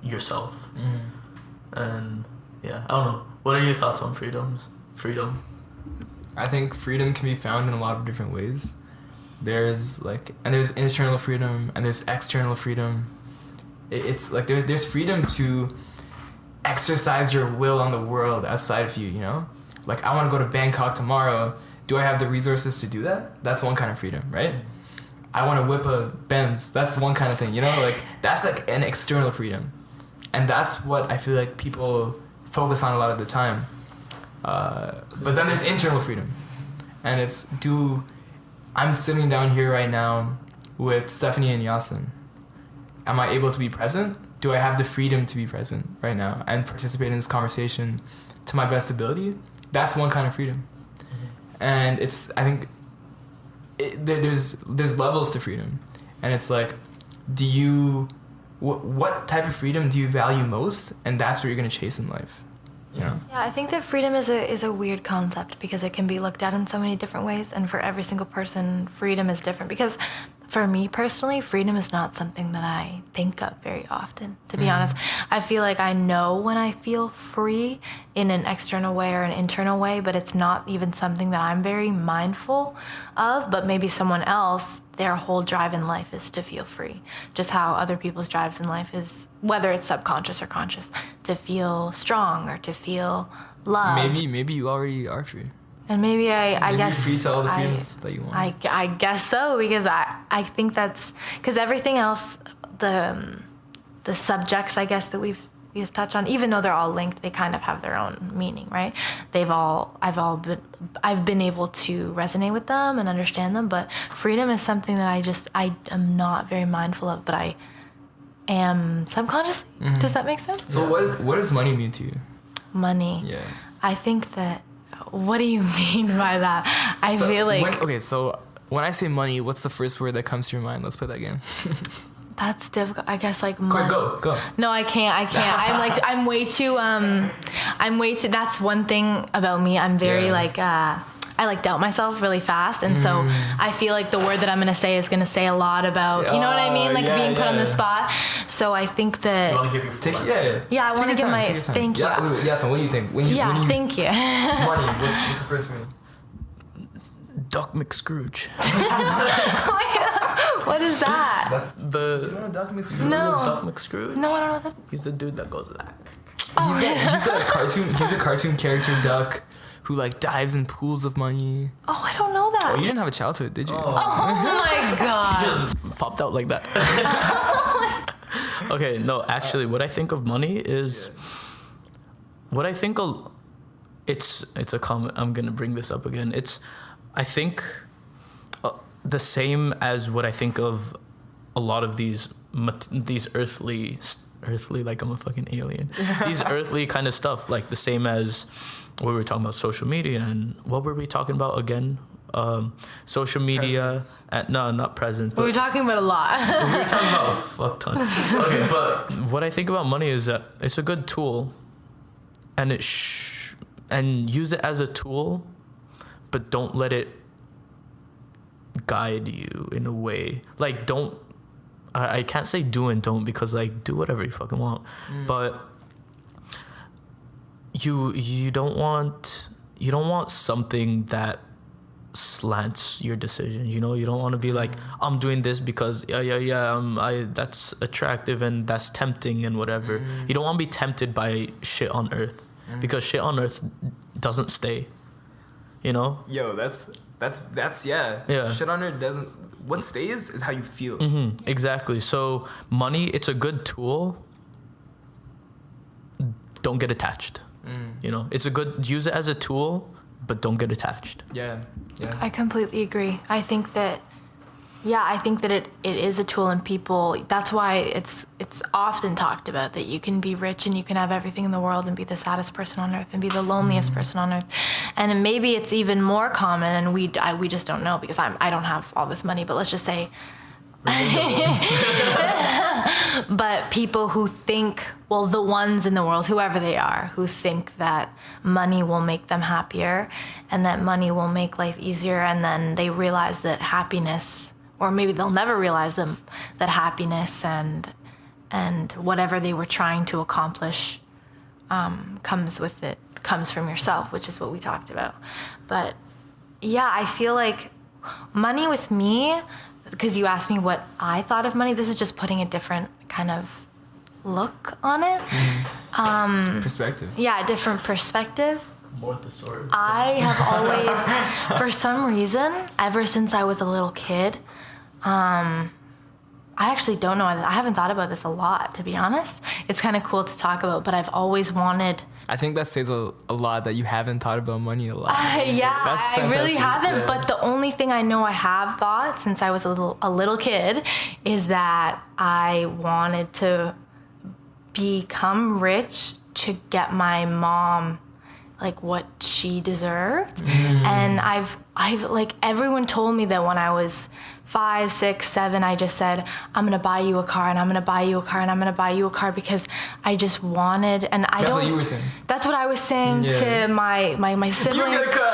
yourself. And yeah, I don't know, what are your thoughts on freedom? I think freedom can be found in a lot of different ways. There's internal freedom and there's external freedom. It's like there's freedom to exercise your will on the world outside of you, you know? Like, I want to go to Bangkok tomorrow. Do I have the resources to do that? That's one kind of freedom, right? I want to whip a Benz. That's one kind of thing, you know? Like, that's like an external freedom. And that's what I feel like people focus on a lot of the time. But then there's internal freedom. And it's, I'm sitting down here right now with Stefani and Yasin. Am I able to be present? Do I have the freedom to be present right now and participate in this conversation to my best ability? That's one kind of freedom. And it's, I think, there's levels to freedom. And it's like, what type of freedom do you value most? And that's what you're going to chase in life. You know? Yeah, I think that freedom is a weird concept because it can be looked at in so many different ways, and for every single person, freedom is different. Because for me personally, freedom is not something that I think of very often, to be honest. I feel like I know when I feel free in an external way or an internal way, but it's not even something that I'm very mindful of. But maybe someone else, their whole drive in life is to feel free. Just how other people's drives in life is, whether it's subconscious or conscious, to feel strong or to feel love. Maybe you already are free. And maybe I guess you're free to all the freedoms that you want. I guess so, because I think that's because everything else, the subjects, I guess, that we've touched on, even though they're all linked, they kind of have their own meaning, right? I've been able to resonate with them and understand them, but freedom is something that I am not very mindful of, but I am subconsciously. Does that make sense? So what does money mean to you? Money. Yeah. I think that. What do you mean by that? I feel like... So when I say money, what's the first word that comes to your mind? Let's play that game. That's difficult. I guess like money. Quick, go. No, I can't. I'm way too, that's one thing about me. I'm very I doubt myself really fast. And so I feel like the word that I'm going to say is going to say a lot about, you know what I mean? Like being put on the spot. So I think that... You want to give your Yeah, I want to give my... Thank you. Yeah, so what do you think? Thank you. Money, what's the first word? Duck McScrooge. What is that? That's the... You know Duck McScrooge? No. Duck McScrooge? No, I don't know that. He's the dude that goes like... He's the cartoon character duck who like dives in pools of money. Oh, I don't know that. Oh, you didn't have a childhood, did you? Oh my god. She just popped out like that. Okay, no, actually, what I think of money is... What I think... It's a comment. I'm going to bring this up again. I think the same as what I think of a lot of these earthly, like I'm a fucking alien. These earthly kind of stuff, like the same as what we were talking about social media, and what were we talking about again social media. No, not presents. But we're talking about a lot. we were talking about a fuck ton. Okay, but what I think about money is that it's a good tool, and and use it as a tool, but don't let it guide you in a way. Like, don't. I can't say do and don't, because like, do whatever you fucking want, but you don't want something that slants your decisions. You know, you don't want to be like, I'm doing this because that's attractive and that's tempting and whatever. You don't want to be tempted by shit on earth, because shit on earth doesn't stay. You know? Yo, that's yeah. Shit on earth doesn't. What stays is how you feel. Exactly. So money, it's a good tool. Don't get attached. You know, use it as a tool, but don't get attached. Yeah. I completely agree. I think that it is a tool, and people, that's why it's often talked about that you can be rich and you can have everything in the world and be the saddest person on earth and be the loneliest person on earth. And maybe it's even more common, and we just don't know, because I don't have all this money, but let's just say but people who think, well, the ones in the world, whoever they are, who think that money will make them happier and that money will make life easier, and then they realize that happiness, or maybe they'll never realize that happiness and whatever they were trying to accomplish comes from yourself, which is what we talked about. But yeah, I feel like money with me, because you asked me what I thought of money, this is just putting a different kind of look on it. Perspective. Yeah, a different perspective. More thesaurus. I have always, for some reason, ever since I was a little kid, I actually don't know. I haven't thought about this a lot, to be honest. It's kind of cool to talk about, but I've always wanted... I think that says a lot that you haven't thought about money a lot. Yeah, That's I really fantastic. haven't. Yeah. But the only thing I know I have thought since I was a little kid is that I wanted to become rich to get my mom like what she deserved. And I've like, everyone told me that when I was 5, 6, 7, I just said, I'm gonna buy you a car, and I'm gonna buy you a car, and I'm gonna buy you a car, because I just wanted, and I That's don't... what you were saying. That's what I was saying to my siblings. You get a car.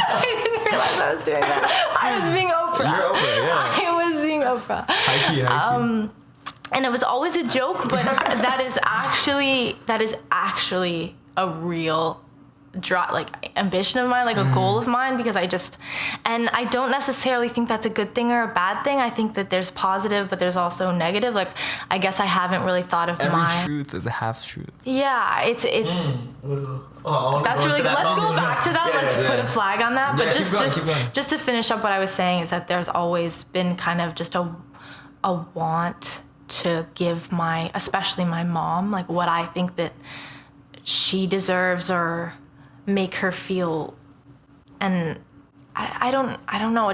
I didn't realize I was doing that. I was being Oprah. You're Oprah, yeah. I was being Oprah. High key. And it was always a joke, but that is actually a real ambition of mine, like a goal of mine, because and I don't necessarily think that's a good thing or a bad thing. I think that there's positive, but there's also negative. Like, I guess I haven't really thought of Every truth is a half truth. Yeah, it's that's really good. Let's go back to that. Let's put a flag on that. Yeah, But keep going. just to finish up what I was saying, is that there's always been kind of just a want to give especially my mom, like what I think that she deserves, or make her feel. And I don't know,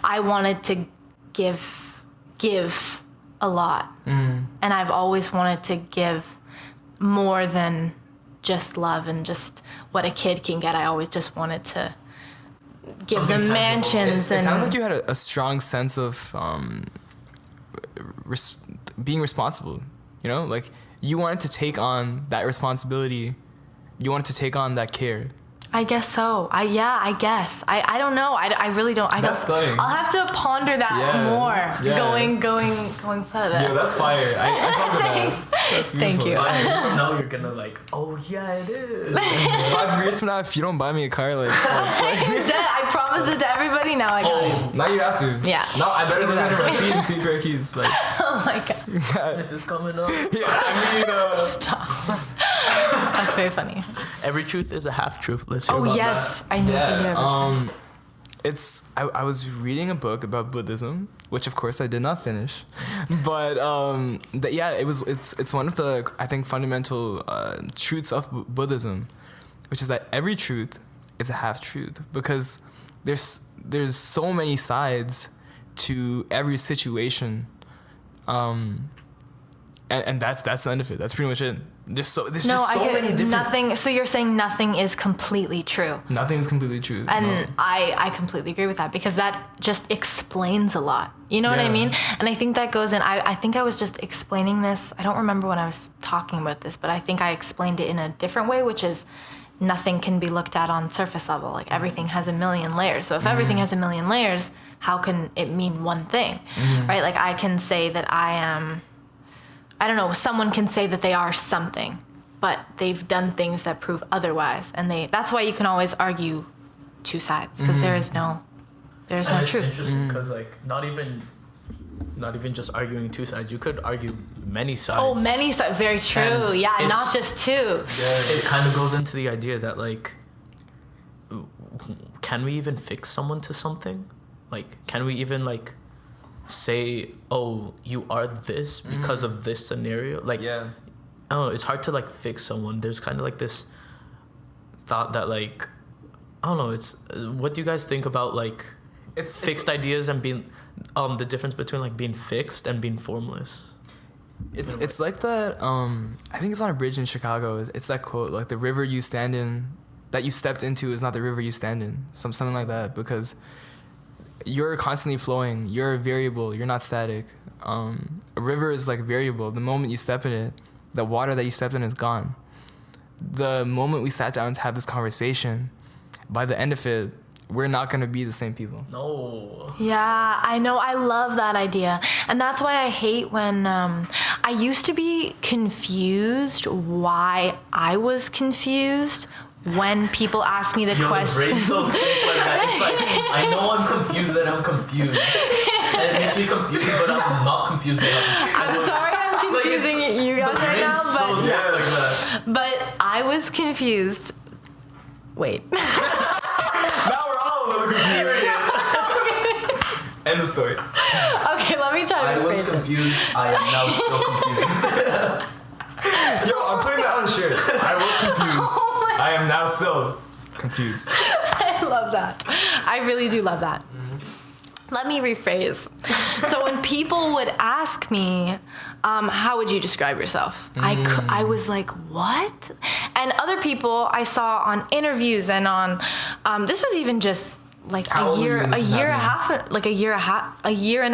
I wanted to give a lot. And I've always wanted to give more than just love and just what a kid can get. I always just wanted to give Something them tangible. mansions. It sounds like you had a strong sense of being responsible, you know, like you wanted to take on that responsibility. You wanted to take on that care. I guess so. I guess. I don't know. I really don't. That's stunning. I'll have to ponder that more. Yeah. Going further. Yo, that's fire. I fuck with Thanks. that. That's Thank beautiful. you. 5 years from now, you're gonna like, oh yeah, it is. 5 years from now, if you don't buy me a car, like I promised it to everybody. Now I got it. now you have to. Yeah. No, I better live in a receipt and see great keys. Like, Oh my god. This is coming up. yeah, I mean, Stop. That's very funny. Every truth is a half truth. Let's hear Oh about yes, I need to hear this. I was reading a book about Buddhism, which of course I did not finish, but it's one of the, I think, fundamental truths of Buddhism, which is that every truth is a half truth, because there's so many sides to every situation, And that's the end of it. That's pretty much it. There's so many different. Nothing. So you're saying nothing is completely true. Nothing is completely true. And no. I completely agree with that, because that just explains a lot. You know what I mean? And I think that goes in. I think I was just explaining this. I don't remember when I was talking about this, but I think I explained it in a different way, which is nothing can be looked at on surface level. Like everything has a million layers. So if everything has a million layers, how can it mean one thing, right? Like I can say that I don't know, someone can say that they are something, but they've done things that prove otherwise. And that's why you can always argue two sides, because there's no truth. It's interesting because like not even just arguing two sides. You could argue many sides. Oh, many sides. Very true. And yeah, not just two. Yeah. It kind of goes into the idea that like, can we even fix someone to something? Like, can we even like say, oh, you are this because of this scenario? Like, I don't know, it's hard to like fix someone. There's kind of like this thought that like, I don't know, it's, what do you guys think about like fixed ideas and being, the difference between like being fixed and being formless? It's like that, I think it's on a bridge in Chicago. It's that quote, like the river you stand in, that you stepped into is not the river you stand in. Something like that, because you're constantly flowing. You're a variable. You're not static. A river is like variable. The moment you step in it, the water that you stepped in is gone. The moment we sat down to have this conversation, by the end of it, we're not going to be the same people. No. Yeah, I know. I love that idea. And that's why I hate when I used to be confused why I was confused when people ask me the question. Your brain's so sick like that. It's like, I know I'm confused and I'm confused. And it makes me confused, but I'm not confused enough. I'm sorry I'm confusing you guys right now, so sick like that. but I was confused. Wait. Now we're all a little confused. End of story. Okay, let me try to I was rephrase confused. I am now still confused. Yo, I'm putting that on a shirt. I was confused. Oh I am now still confused. I love that. I really do love that. Let me rephrase. So when people would ask me, how would you describe yourself? I was like, what? And other people I saw on interviews and on, this was even just like a year and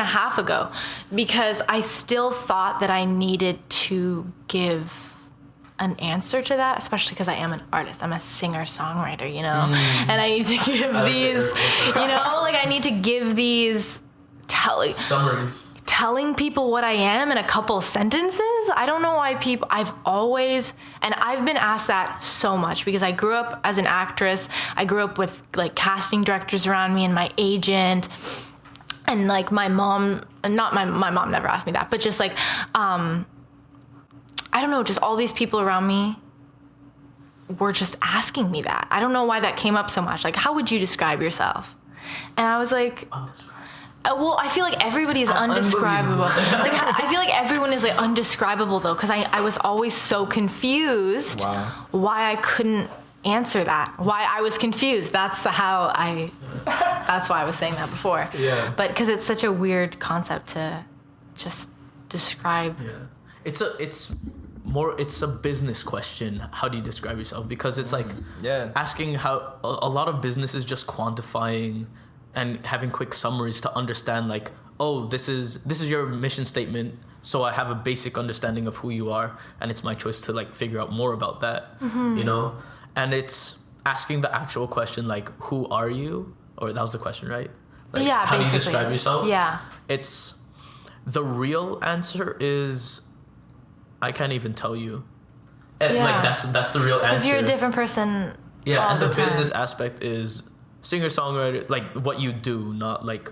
a half ago, because I still thought that I needed to give an answer to that, especially because I am an artist. I'm a singer-songwriter, you know? And I need to give I need to give these Summaries. Telling people what I am in a couple sentences. I don't know why I've been asked that so much, because I grew up as an actress. I grew up with like casting directors around me and my agent, and like my mom, my mom never asked me that, but just like, I don't know, just all these people around me were just asking me that. I don't know why that came up so much. Like, how would you describe yourself? And I was like, well, I feel like everybody is undescribable. Like, I feel like everyone is like undescribable though, because I was always so confused why I couldn't answer that. Why I was confused. That's why I was saying that before. Yeah. But because it's such a weird concept to just describe. Yeah. It's a business question. How do you describe yourself? Because it's like asking how a lot of business is just quantifying and having quick summaries to understand like, oh, this is your mission statement, so I have a basic understanding of who you are, and it's my choice to like figure out more about that, you know? And it's asking the actual question like, who are you? Or that was the question, right? Like, Yeah, how basically. do you describe yourself? Yeah. It's, the real answer is, I can't even tell you. And like that's the real answer. Because you're a different person. Yeah, all and the the time. business aspect is singer-songwriter, like what you do, not like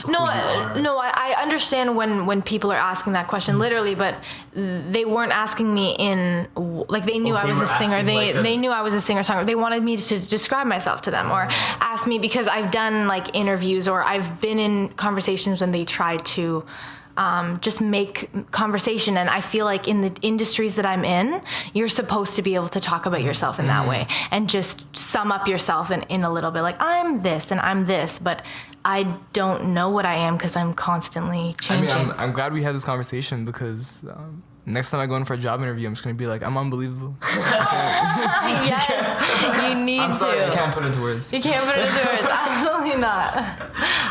who you are. No, I understand when people are asking that question literally, but they weren't asking me in, like, they knew I was a singer. They knew I was a singer-songwriter. They wanted me to describe myself to them, or ask me, because I've done like interviews, or I've been in conversations when they tried to just make conversation. And I feel like in the industries that I'm in, you're supposed to be able to talk about yourself in that way and just sum up yourself in a little bit. Like, I'm this and I'm this, but I don't know what I am because I'm constantly changing. I mean, I'm glad we had this conversation because next time I go in for a job interview, I'm just going to be like, I'm unbelievable. Yes, you need I'm sorry, to. I can't put it into words. You can't put it into words. Absolutely not.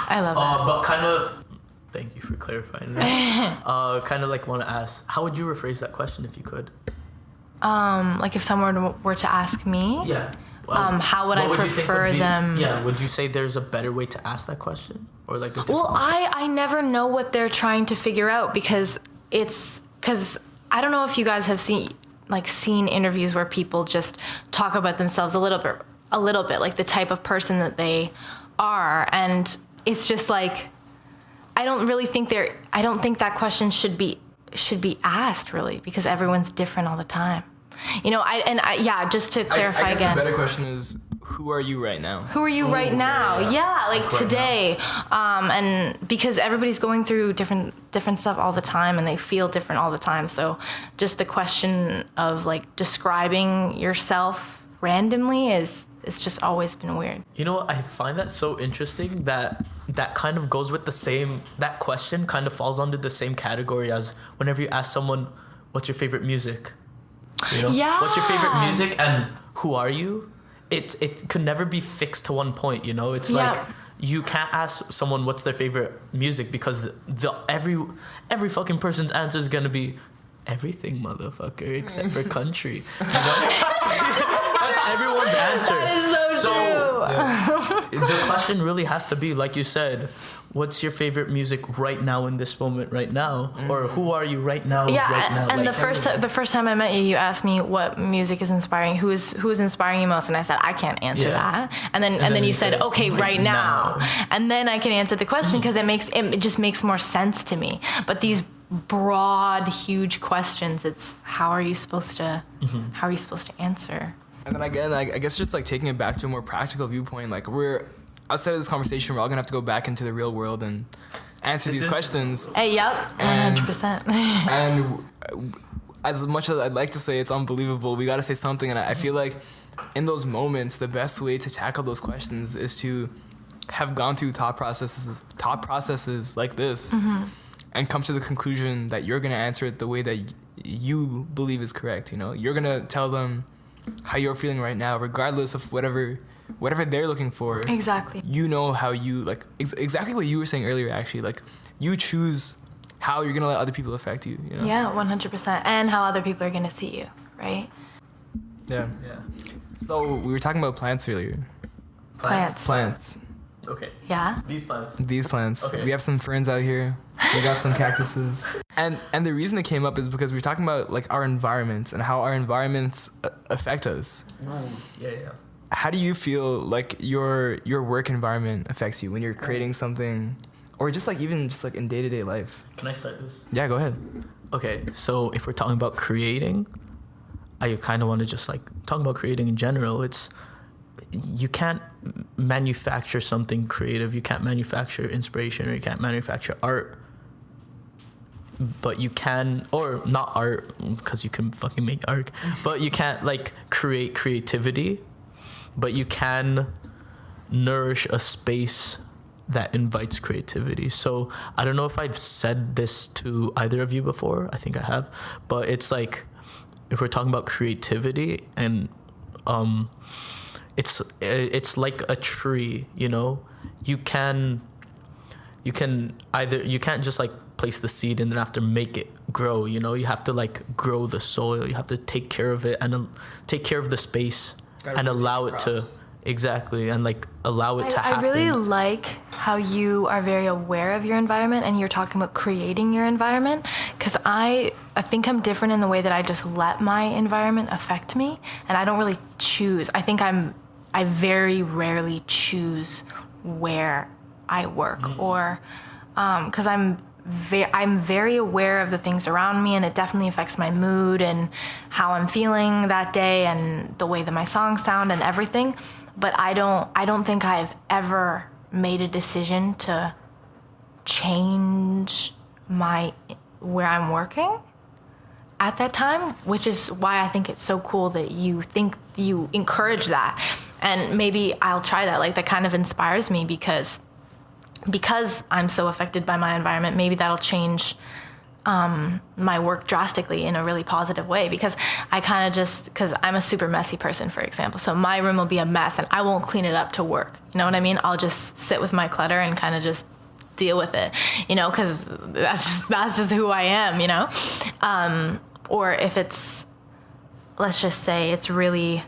I love that. But kind of, thank you for clarifying that. Kind of like want to ask, how would you rephrase that question if you could? Like if someone were to ask me, Yeah. how would I prefer them? Yeah, would you say there's a better way to ask that question? Or like a different Well, I never know what they're trying to figure out because I don't know if you guys have seen interviews where people just talk about themselves a little bit, like the type of person that they are, and it's just like I don't think that question should be asked really because everyone's different all the time. Just to clarify I guess again. the better question is, who are you right now? Who are you right now? Yeah, like today. And because everybody's going through different stuff all the time and they feel different all the time. So just the question of like describing yourself randomly it's just always been weird. You know what? I find that so interesting that kind of goes with that question kind of falls under the same category as whenever you ask someone, what's your favorite music? You know? Yeah. What's your favorite music and who are you? It could never be fixed to one point, you know? It's like you can't ask someone what's their favorite music because every fucking person's answer is gonna be everything, motherfucker, except for country. You know? That's everyone's answer. That is so true. The question really has to be, like you said, what's your favorite music right now in this moment right now? Or who are you right now? Yeah, right now? and like, the first time I met you, you asked me what music is inspiring, who is inspiring you most, and I said I can't answer that. And then you said okay, right now. And then I can answer the question because it just makes more sense to me. But these broad, huge questions, it's how are you supposed to answer? And then again, I guess just like taking it back to a more practical viewpoint, like we're outside of this conversation, we're all gonna have to go back into the real world and answer these questions. Yep, 100%. And as much as I'd like to say it's unbelievable, we gotta say something. And I feel like in those moments, the best way to tackle those questions is to have gone through thought processes like this, and come to the conclusion that you're gonna answer it the way that you believe is correct. You know, you're gonna tell them how you're feeling right now, regardless of whatever they're looking for. Exactly. You know how you like exactly what you were saying earlier. Actually, like you choose how you're gonna let other people affect you. You know? Yeah, 100%, and how other people are gonna see you, right? Yeah. So we were talking about plants earlier. Plants. Okay. Yeah. These plants. These plants. Okay. We have some ferns out here. We got some cactuses. And the reason it came up is because we were talking about like our environments and how our environments affect us. Yeah. How do you feel like your work environment affects you when you're creating something, or just like even just like in day-to-day life? Can I start this? Yeah, go ahead. Okay, so if we're talking about creating, I kind of want to just like talk about creating in general. You can't manufacture something creative. You can't manufacture inspiration, or you can't manufacture art. But you can, or not art, because you can fucking make art. But you can't like create creativity. But you can nourish a space that invites creativity. So I don't know if I've said this to either of you before. I think I have. But it's like, if we're talking about creativity, and it's like a tree, you know? You can't just like place the seed and then have to make it grow, you know? You have to like grow the soil. You have to take care of it and take care of the space and allow it to, exactly, and like allow it to happen. I really like how you are very aware of your environment and you're talking about creating your environment, because I think I'm different in the way that I just let my environment affect me and I don't really choose. I think I very rarely choose where I work, or because I'm very aware of the things around me, and it definitely affects my mood and how I'm feeling that day and the way that my songs sound and everything. But I don't think I've ever made a decision to change where I'm working at that time, which is why I think it's so cool that you encourage that. And maybe I'll try that. Like, that kind of inspires me because I'm so affected by my environment. Maybe that'll change my work drastically in a really positive way, because I kind of because I'm a super messy person, for example. So my room will be a mess and I won't clean it up to work. You know what I mean? I'll just sit with my clutter and kind of just deal with it, you know, because that's just who I am, you know? Or if it's, let's just say it's really,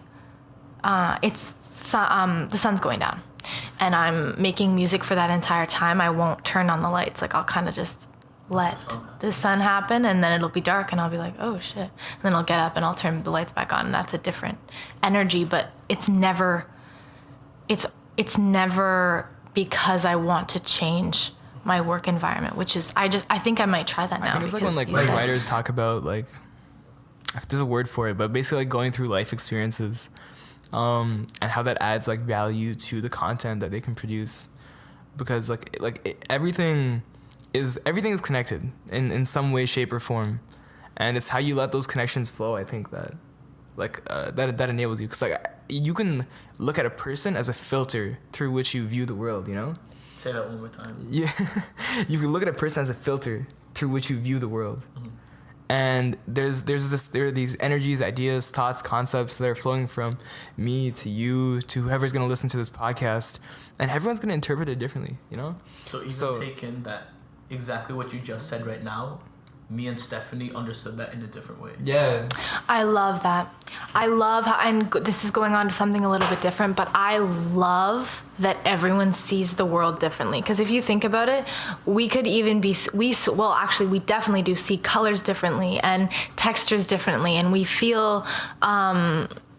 the sun's going down and I'm making music for that entire time, I won't turn on the lights. Like, I'll kind of just let the sun happen, and then it'll be dark and I'll be like, oh shit. And then I'll get up and I'll turn the lights back on, and that's a different energy. But it's never because I want to change my work environment, which is, I think I might try that now. I think it's like when like writers talk about, like, there's a word for it, but basically like going through life experiences, and how that adds like value to the content that they can produce, because everything is connected in some way, shape, or form, and it's how you let those connections flow. I think that that enables you, because like you can look at a person as a filter through which you view the world. You know. Say that one more time. Yeah, you can look at a person as a filter through which you view the world, and there are these energies, ideas, thoughts, concepts that are flowing from me to you to whoever's gonna listen to this podcast, and everyone's gonna interpret it differently. You know. So take in that. Exactly what you just said right now, me and Stefani understood that in a different way. Yeah. I love that. I love how, and this is going on to something a little bit different, but I love that everyone sees the world differently. Because if you think about it, we could even we definitely do see colors differently and textures differently, and we feel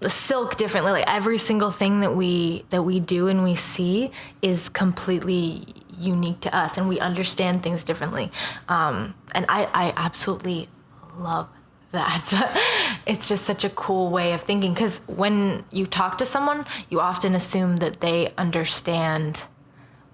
silk differently. Like, every single thing that we do and we see is completely unique to us, and we understand things differently, and I absolutely love that. It's just such a cool way of thinking, because when you talk to someone, you often assume that they understand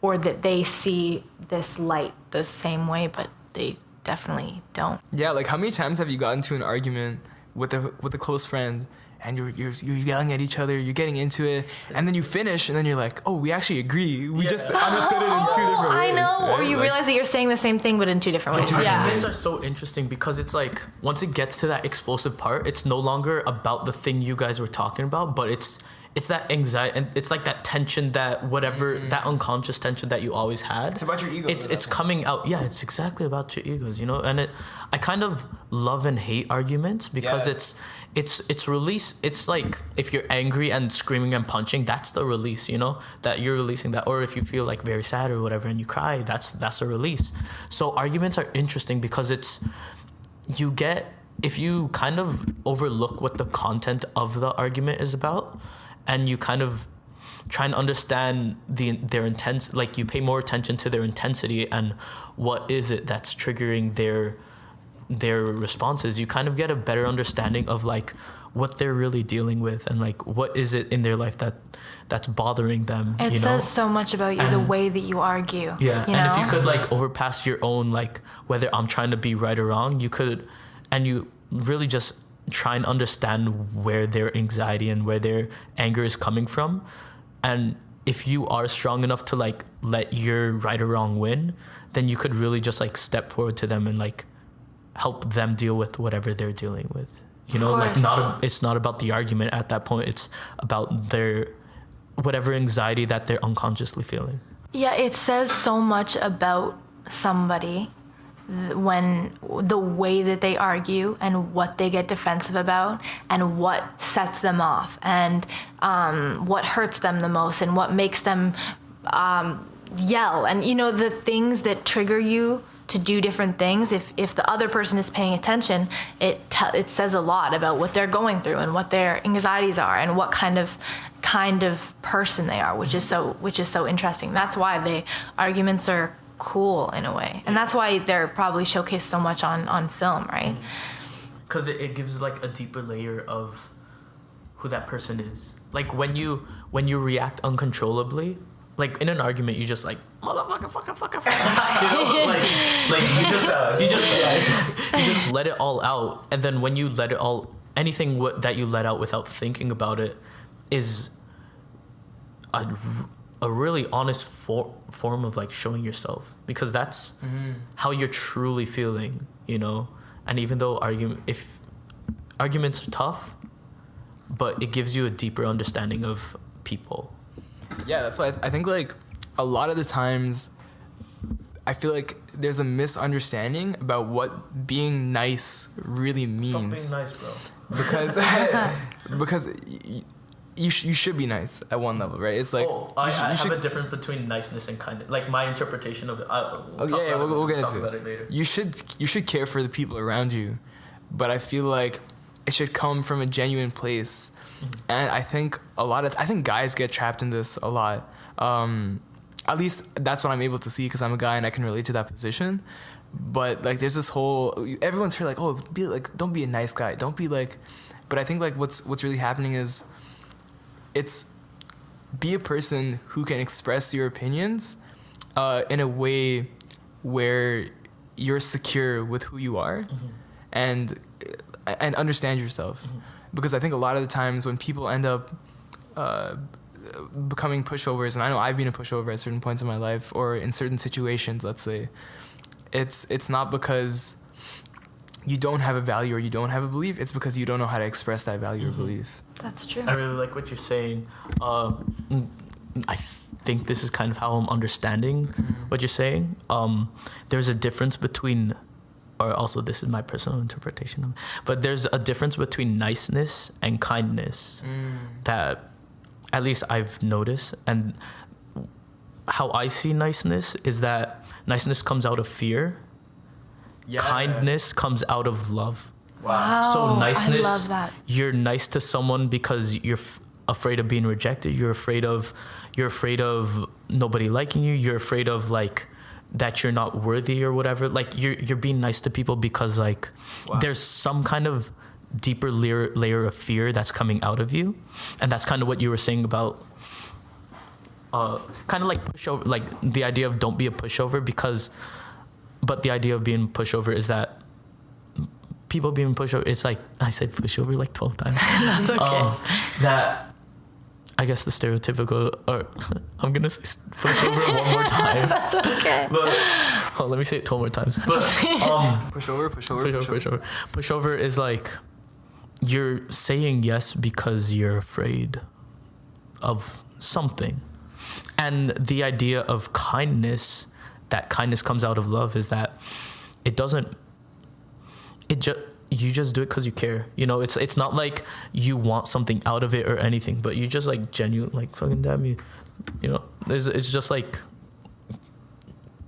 or that they see this light the same way, but they definitely don't. Yeah, like, how many times have you gotten into an argument with a close friend, and you're yelling at each other, you're getting into it, and then you finish, and then you're like, oh, we actually agree. We just understood it in two different ways. I know, right? or you realize that you're saying the same thing, but in two different ways. Yeah. Arguments are so interesting, because it's like, once it gets to that explosive part, it's no longer about the thing you guys were talking about, but it's that anxiety, and it's like that tension, that whatever, that unconscious tension that you always had. It's about your ego. It's coming out. Yeah, it's exactly about your egos, you know? And I kind of love and hate arguments, because it's release. It's like, if you're angry and screaming and punching, that's the release, you know, that you're releasing that. Or if you feel like very sad or whatever and you cry, that's a release. So arguments are interesting, because if you kind of overlook what the content of the argument is about, and you kind of try and understand their intent, like, you pay more attention to their intensity and what is it that's triggering their responses, you kind of get a better understanding of like what they're really dealing with, and like what is it in their life that's bothering them. It says so much about you, the way that you argue. Yeah, you know? And if you could like overpass your own, like, whether I'm trying to be right or wrong, you could, and you really just try and understand where their anxiety and where their anger is coming from. And if you are strong enough to like let your right or wrong win, then you could really just like step forward to them and like help them deal with whatever they're dealing with. You know, like, it's not about the argument at that point. It's about their whatever anxiety that they're unconsciously feeling. Yeah, it says so much about somebody when the way that they argue and what they get defensive about and what sets them off and what hurts them the most and what makes them yell. And, you know, the things that trigger you to do different things, if the other person is paying attention, it says a lot about what they're going through and what their anxieties are and what kind of person they are, which is so interesting. That's why the arguments are cool in a way, and that's why they're probably showcased so much on film, right? Because it gives like a deeper layer of who that person is. Like when you react uncontrollably, like in an argument, you just like motherfucker, fucker. You know, like you just let it all out, and then when you let it all, anything that you let out without thinking about it, is a really honest form of like showing yourself, because that's how you're truly feeling, you know. And even though arguments are tough, but it gives you a deeper understanding of people. Yeah, that's why I think like a lot of the times I feel like there's a misunderstanding about what being nice really means. Fuck being nice, bro. Because you should be nice at one level, right? It's like I have a difference between niceness and kindness. Like my interpretation of it. We'll get into it later. You should care for the people around you, but I feel like it should come from a genuine place. And I think guys get trapped in this a lot. At least that's what I'm able to see, because I'm a guy and I can relate to that position. But like, there's this whole, everyone's here like, oh, be like, don't be a nice guy, don't be like. But I think like what's really happening is, it's be a person who can express your opinions in a way where you're secure with who you are, and understand yourself. Because I think a lot of the times when people end up becoming pushovers, and I know I've been a pushover at certain points in my life, or in certain situations, let's say, it's not because you don't have a value or you don't have a belief, it's because you don't know how to express that value or belief. That's true. I really like what you're saying. I think this is kind of how I'm understanding what you're saying. There's a difference between, or also this is my personal interpretation, but there's a difference between niceness and kindness that at least I've noticed. And how I see niceness is that niceness comes out of fear. Yeah. Kindness comes out of love. Wow. So niceness, I love that. You're nice to someone because you're afraid of being rejected. You're afraid of nobody liking you. You're afraid of like that you're not worthy or whatever. Like you're being nice to people because like there's some kind of deeper layer of fear that's coming out of you. And that's kind of what you were saying about kind of like pushover, like the idea of don't be a pushover, but the idea of being pushover is that people being pushover, it's like, I said pushover like 12 times. That's okay. That, I guess the stereotypical, or I'm going to say pushover one more time. That's okay. But, let me say it 12 more times. But Pushover. Pushover is like, you're saying yes because you're afraid of something. And the idea of kindness, that kindness comes out of love, is that you just do it because you care. You know, it's not like you want something out of it or anything, but you just like genuine, like fucking damn you. You know, it's just like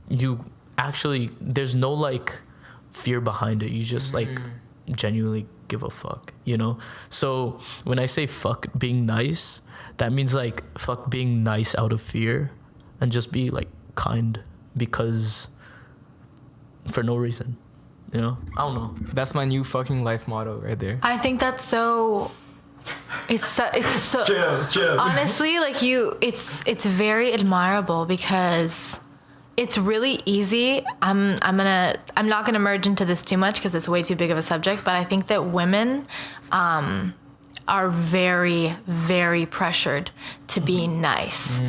you actually, there's no like fear behind it. You just like genuinely give a fuck, you know? So when I say fuck being nice, that means like fuck being nice out of fear, and just be like kind because for no reason, you know? I don't know. That's my new fucking life motto right there. I think that's so. It's so. It's true. Honestly, like it's very admirable, because it's really easy. I'm not gonna merge into this too much because it's way too big of a subject, but I think that women are very, very pressured to be nice.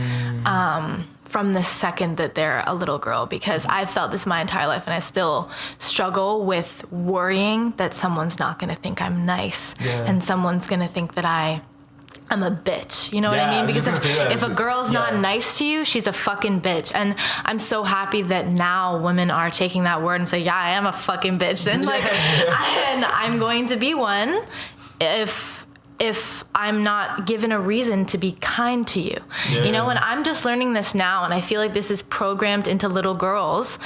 From the second that they're a little girl, because I've felt this my entire life, and I still struggle with worrying that someone's not going to think I'm nice, and someone's going to think that I'm a bitch. You know what I mean? Because if a girl's not nice to you, she's a fucking bitch. And I'm so happy that now women are taking that word and say, yeah, I am a fucking bitch. And like, and I'm going to be one if I'm not given a reason to be kind to you. You know, and I'm just learning this now, and I feel like this is programmed into little girls.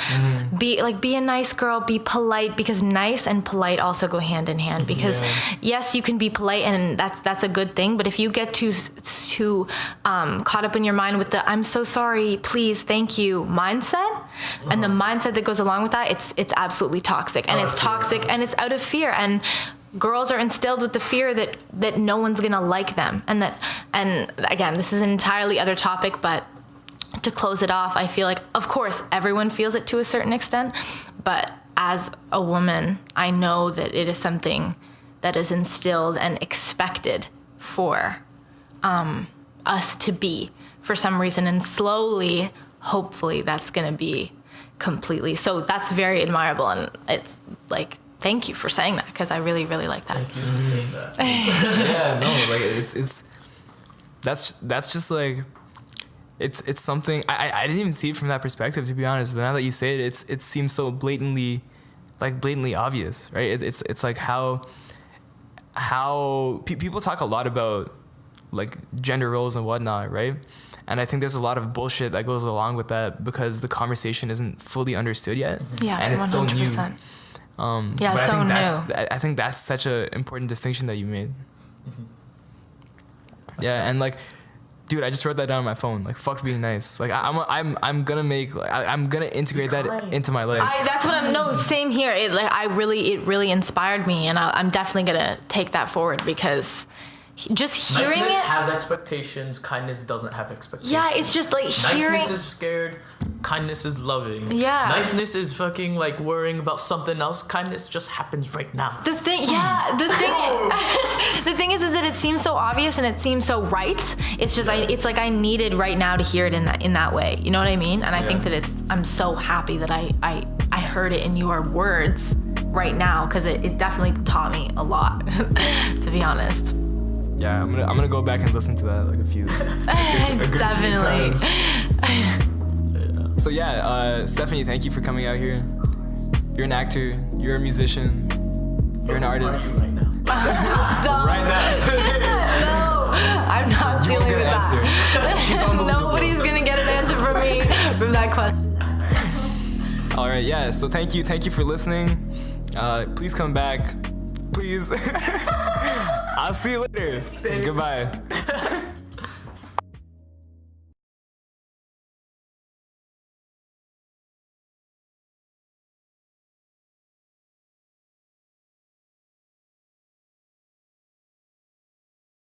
Be a nice girl, be polite, because nice and polite also go hand in hand. Because yes, you can be polite, and that's a good thing, but if you get too caught up in your mind with the I'm so sorry, please, thank you mindset, and the mindset that goes along with that, it's absolutely toxic. And it's toxic, and it's out of fear. And girls are instilled with the fear that no one's gonna like them, and again, this is an entirely other topic, but to close it off, I feel like, of course, everyone feels it to a certain extent, but as a woman, I know that it is something that is instilled and expected for us to be for some reason, and slowly, hopefully, that's going to be completely. So that's very admirable, and it's like, thank you for saying that, because I really, really like that. Thank you for saying that. Yeah, no, like it's that's just like it's something I didn't even see it from that perspective, to be honest. But now that you say it, it seems so blatantly obvious, right? It's like how people talk a lot about like gender roles and whatnot, right? And I think there's a lot of bullshit that goes along with that because the conversation isn't fully understood yet. Yeah, and it's 100%. So new. Yeah, but so I think that's such an important distinction that you made. Mm-hmm. Yeah, and like, dude, I just wrote that down on my phone. Like, fuck being nice. Like, I'm gonna integrate that into my life. That's what I'm. No, same here. It really inspired me, and I'm definitely gonna take that forward, because just hearing Niceness it has expectations. Kindness doesn't have expectations. Yeah, it's just like hearing. Niceness is scared. Kindness is loving. Yeah. Niceness is fucking like worrying about something else. Kindness just happens right now. The thing is that it seems so obvious and it seems so right. It's just it's like I needed right now to hear it in that way. You know what I mean? And I think that I'm so happy that I heard it in your words right now, because it definitely taught me a lot, to be honest. Yeah, I'm gonna go back and listen to that like a few. Definitely. So yeah, Stefani, thank you for coming out here. You're an actor. You're a musician. You're an artist. Right now. Stop. Right now. No, I'm not dealing with that. She's unbelievable. Nobody's gonna get an answer from me from that question. All right, yeah. So thank you for listening. Please come back. Please. I'll see you later. Goodbye.